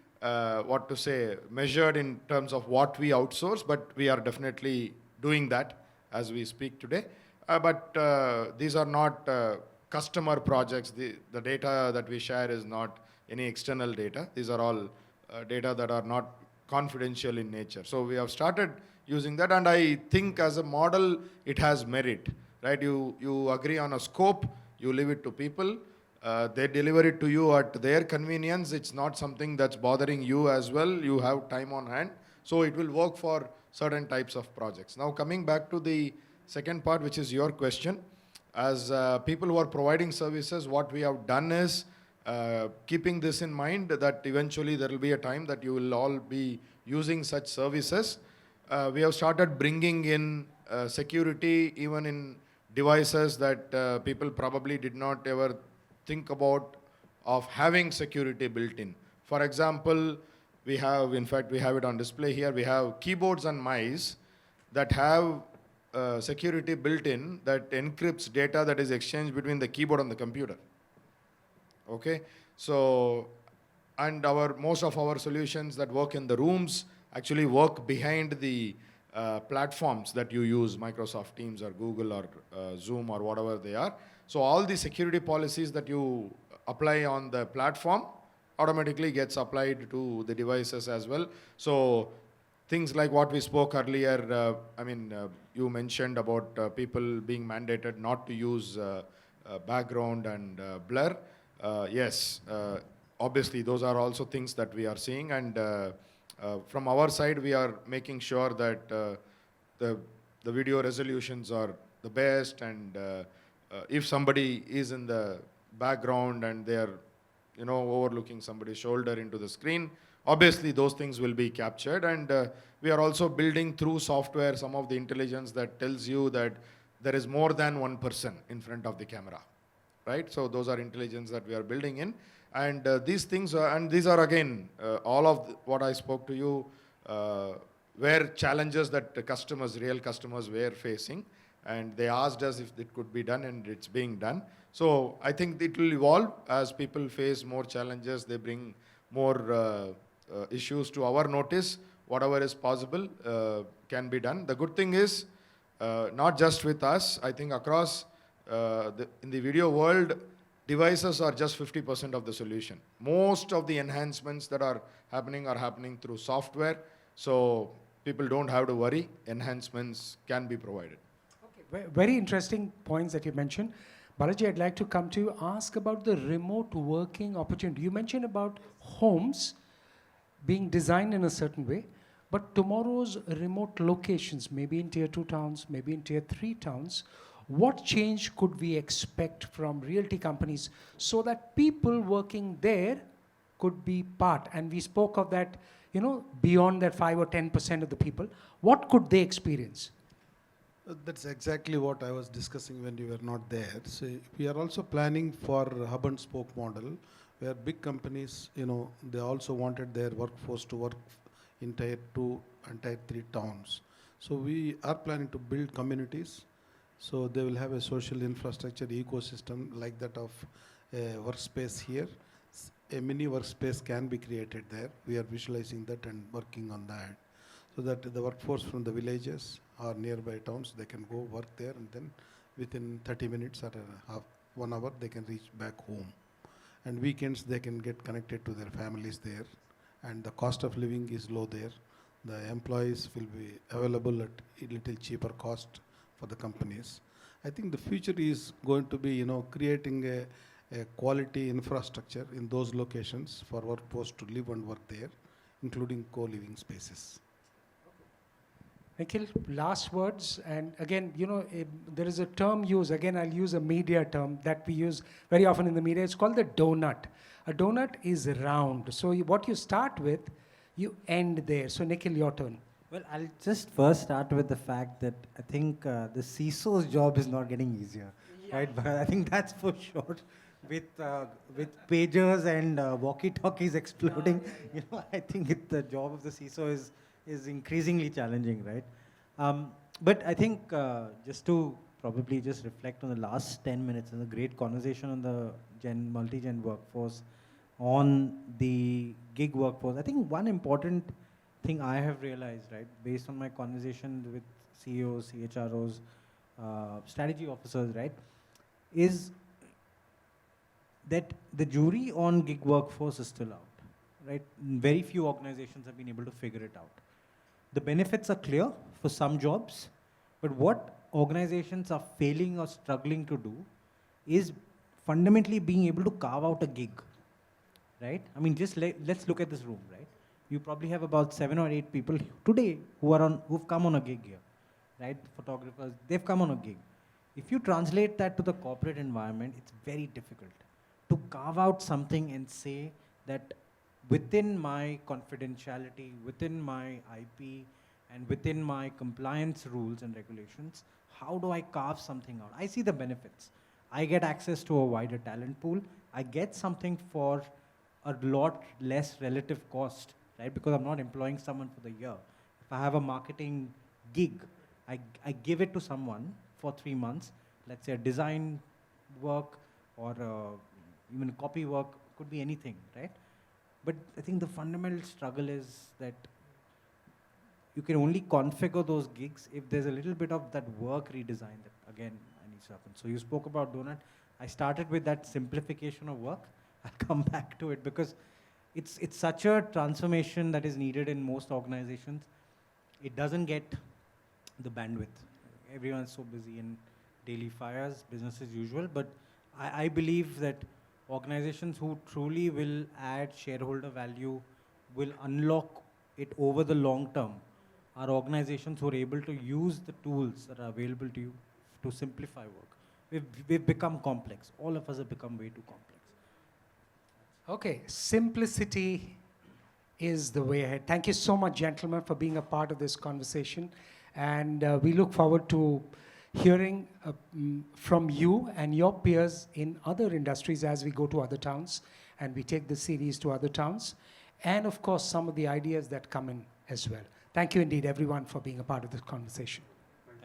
measured in terms of what we outsource, but we are definitely doing that as we speak today. But these are not customer projects. The data that we share is not any external data. These are all data that are not confidential in nature. So we have started using that, and I think as a model, it has merit, right? You agree on a scope, you leave it to people, they deliver it to you at their convenience. It's not something that's bothering you as well. You have time on hand, so it will work for certain types of projects. Now coming back to the second part, which is your question, as people who are providing services, what we have done is keeping this in mind that eventually there will be a time that you will all be using such services. We have started bringing in security even in devices that people probably did not ever think about of having security built in. For example, we have, in fact, we have it on display here. We have keyboards and mice that have security built in that encrypts data that is exchanged between the keyboard and the computer. Okay, so, and most of our solutions that work in the rooms actually work behind the platforms that you use, Microsoft Teams or Google or Zoom or whatever they are. So all the security policies that you apply on the platform automatically gets applied to the devices as well. So things like what we spoke earlier, you mentioned about people being mandated not to use background and blur. Yes, obviously those are also things that we are seeing, and from our side we are making sure that the video resolutions are the best, and if somebody is in the background and they are overlooking somebody's shoulder into the screen, obviously those things will be captured. And we are also building through software some of the intelligence that tells you that there is more than one person in front of the camera, right? So those are intelligence that we are building in. And these things are, and these are again, all of what I spoke to you were challenges that the customers, real customers were facing. And they asked us if it could be done, and it's being done. So I think it will evolve as people face more challenges. They bring more issues to our notice. Whatever is possible can be done. The good thing is, not just with us, I think across in the video world, devices are just 50% of the solution. Most of the enhancements that are happening through software. So people don't have to worry. Enhancements can be provided. Okay, very interesting points that you mentioned. Balaji, I'd like to come to you, ask about the remote working opportunity. You mentioned about homes being designed in a certain way, but tomorrow's remote locations, maybe in tier 2 towns, maybe in tier 3 towns, what change could we expect from realty companies so that people working there could be part? And we spoke of that, beyond that 5 or 10% of the people, what could they experience? That's exactly what I was discussing when you were not there. So we are also planning for hub and spoke model, where big companies, they also wanted their workforce to work in tier 2 and tier 3 towns. So we are planning to build communities. So they will have a social infrastructure ecosystem like that of a workspace here. A mini workspace can be created there. We are visualizing that and working on that, so that the workforce from the villages or nearby towns, they can go work there, and then within 30 minutes or 1 hour, they can reach back home. And weekends, they can get connected to their families there. And the cost of living is low there. The employees will be available at a little cheaper cost for the companies. I think the future is going to be, creating a quality infrastructure in those locations for workforce to live and work there, including co-living spaces. Nikhil, last words. And again, you know, there is a term used, again, I'll use a media term that we use very often in the media. It's called the donut. A donut is round. So what you start with, you end there. So Nikhil, your turn. Well, I'll just first start with the fact that I think the CISO's job is not getting easier, right? But I think that's for sure. With pagers and walkie-talkies exploding, you know, I think the job of the CISO is increasingly challenging, right? But I think just to probably just reflect on the last 10 minutes and the great conversation on the multi-gen workforce, on the gig workforce, I think one important thing I have realized, right, based on my conversation with CEOs, CHROs, strategy officers, right, is that the jury on gig workforce is still out, right? Very few organizations have been able to figure it out. The benefits are clear for some jobs, but what organizations are failing or struggling to do is fundamentally being able to carve out a gig, right? I mean, just let's look at this room, right? You probably have about 7 or 8 people today who've come on a gig here, right? Photographers, they've come on a gig. If you translate that to the corporate environment, it's very difficult to carve out something and say that within my confidentiality, within my IP, and within my compliance rules and regulations, how do I carve something out? I see the benefits. I get access to a wider talent pool. I get something for a lot less relative cost, right? Because I'm not employing someone for the year. If I have a marketing gig, I give it to someone for 3 months, let's say a design work or even copy work, could be anything, right? But I think the fundamental struggle is that you can only configure those gigs if there's a little bit of that work redesign that, again, needs to happen. So you spoke about donut. I started with that simplification of work. I'll come back to it because it's such a transformation that is needed in most organizations. It doesn't get the bandwidth. Everyone's so busy in daily fires, business as usual. But I believe that organizations who truly will add shareholder value, will unlock it over the long term, are organizations who are able to use the tools that are available to you to simplify work. We've become complex. All of us have become way too complex. Okay, simplicity is the way ahead. Thank you so much, gentlemen, for being a part of this conversation. And we look forward to hearing from you and your peers in other industries as we go to other towns and we take the series to other towns. And of course, some of the ideas that come in as well. Thank you indeed, everyone, for being a part of this conversation.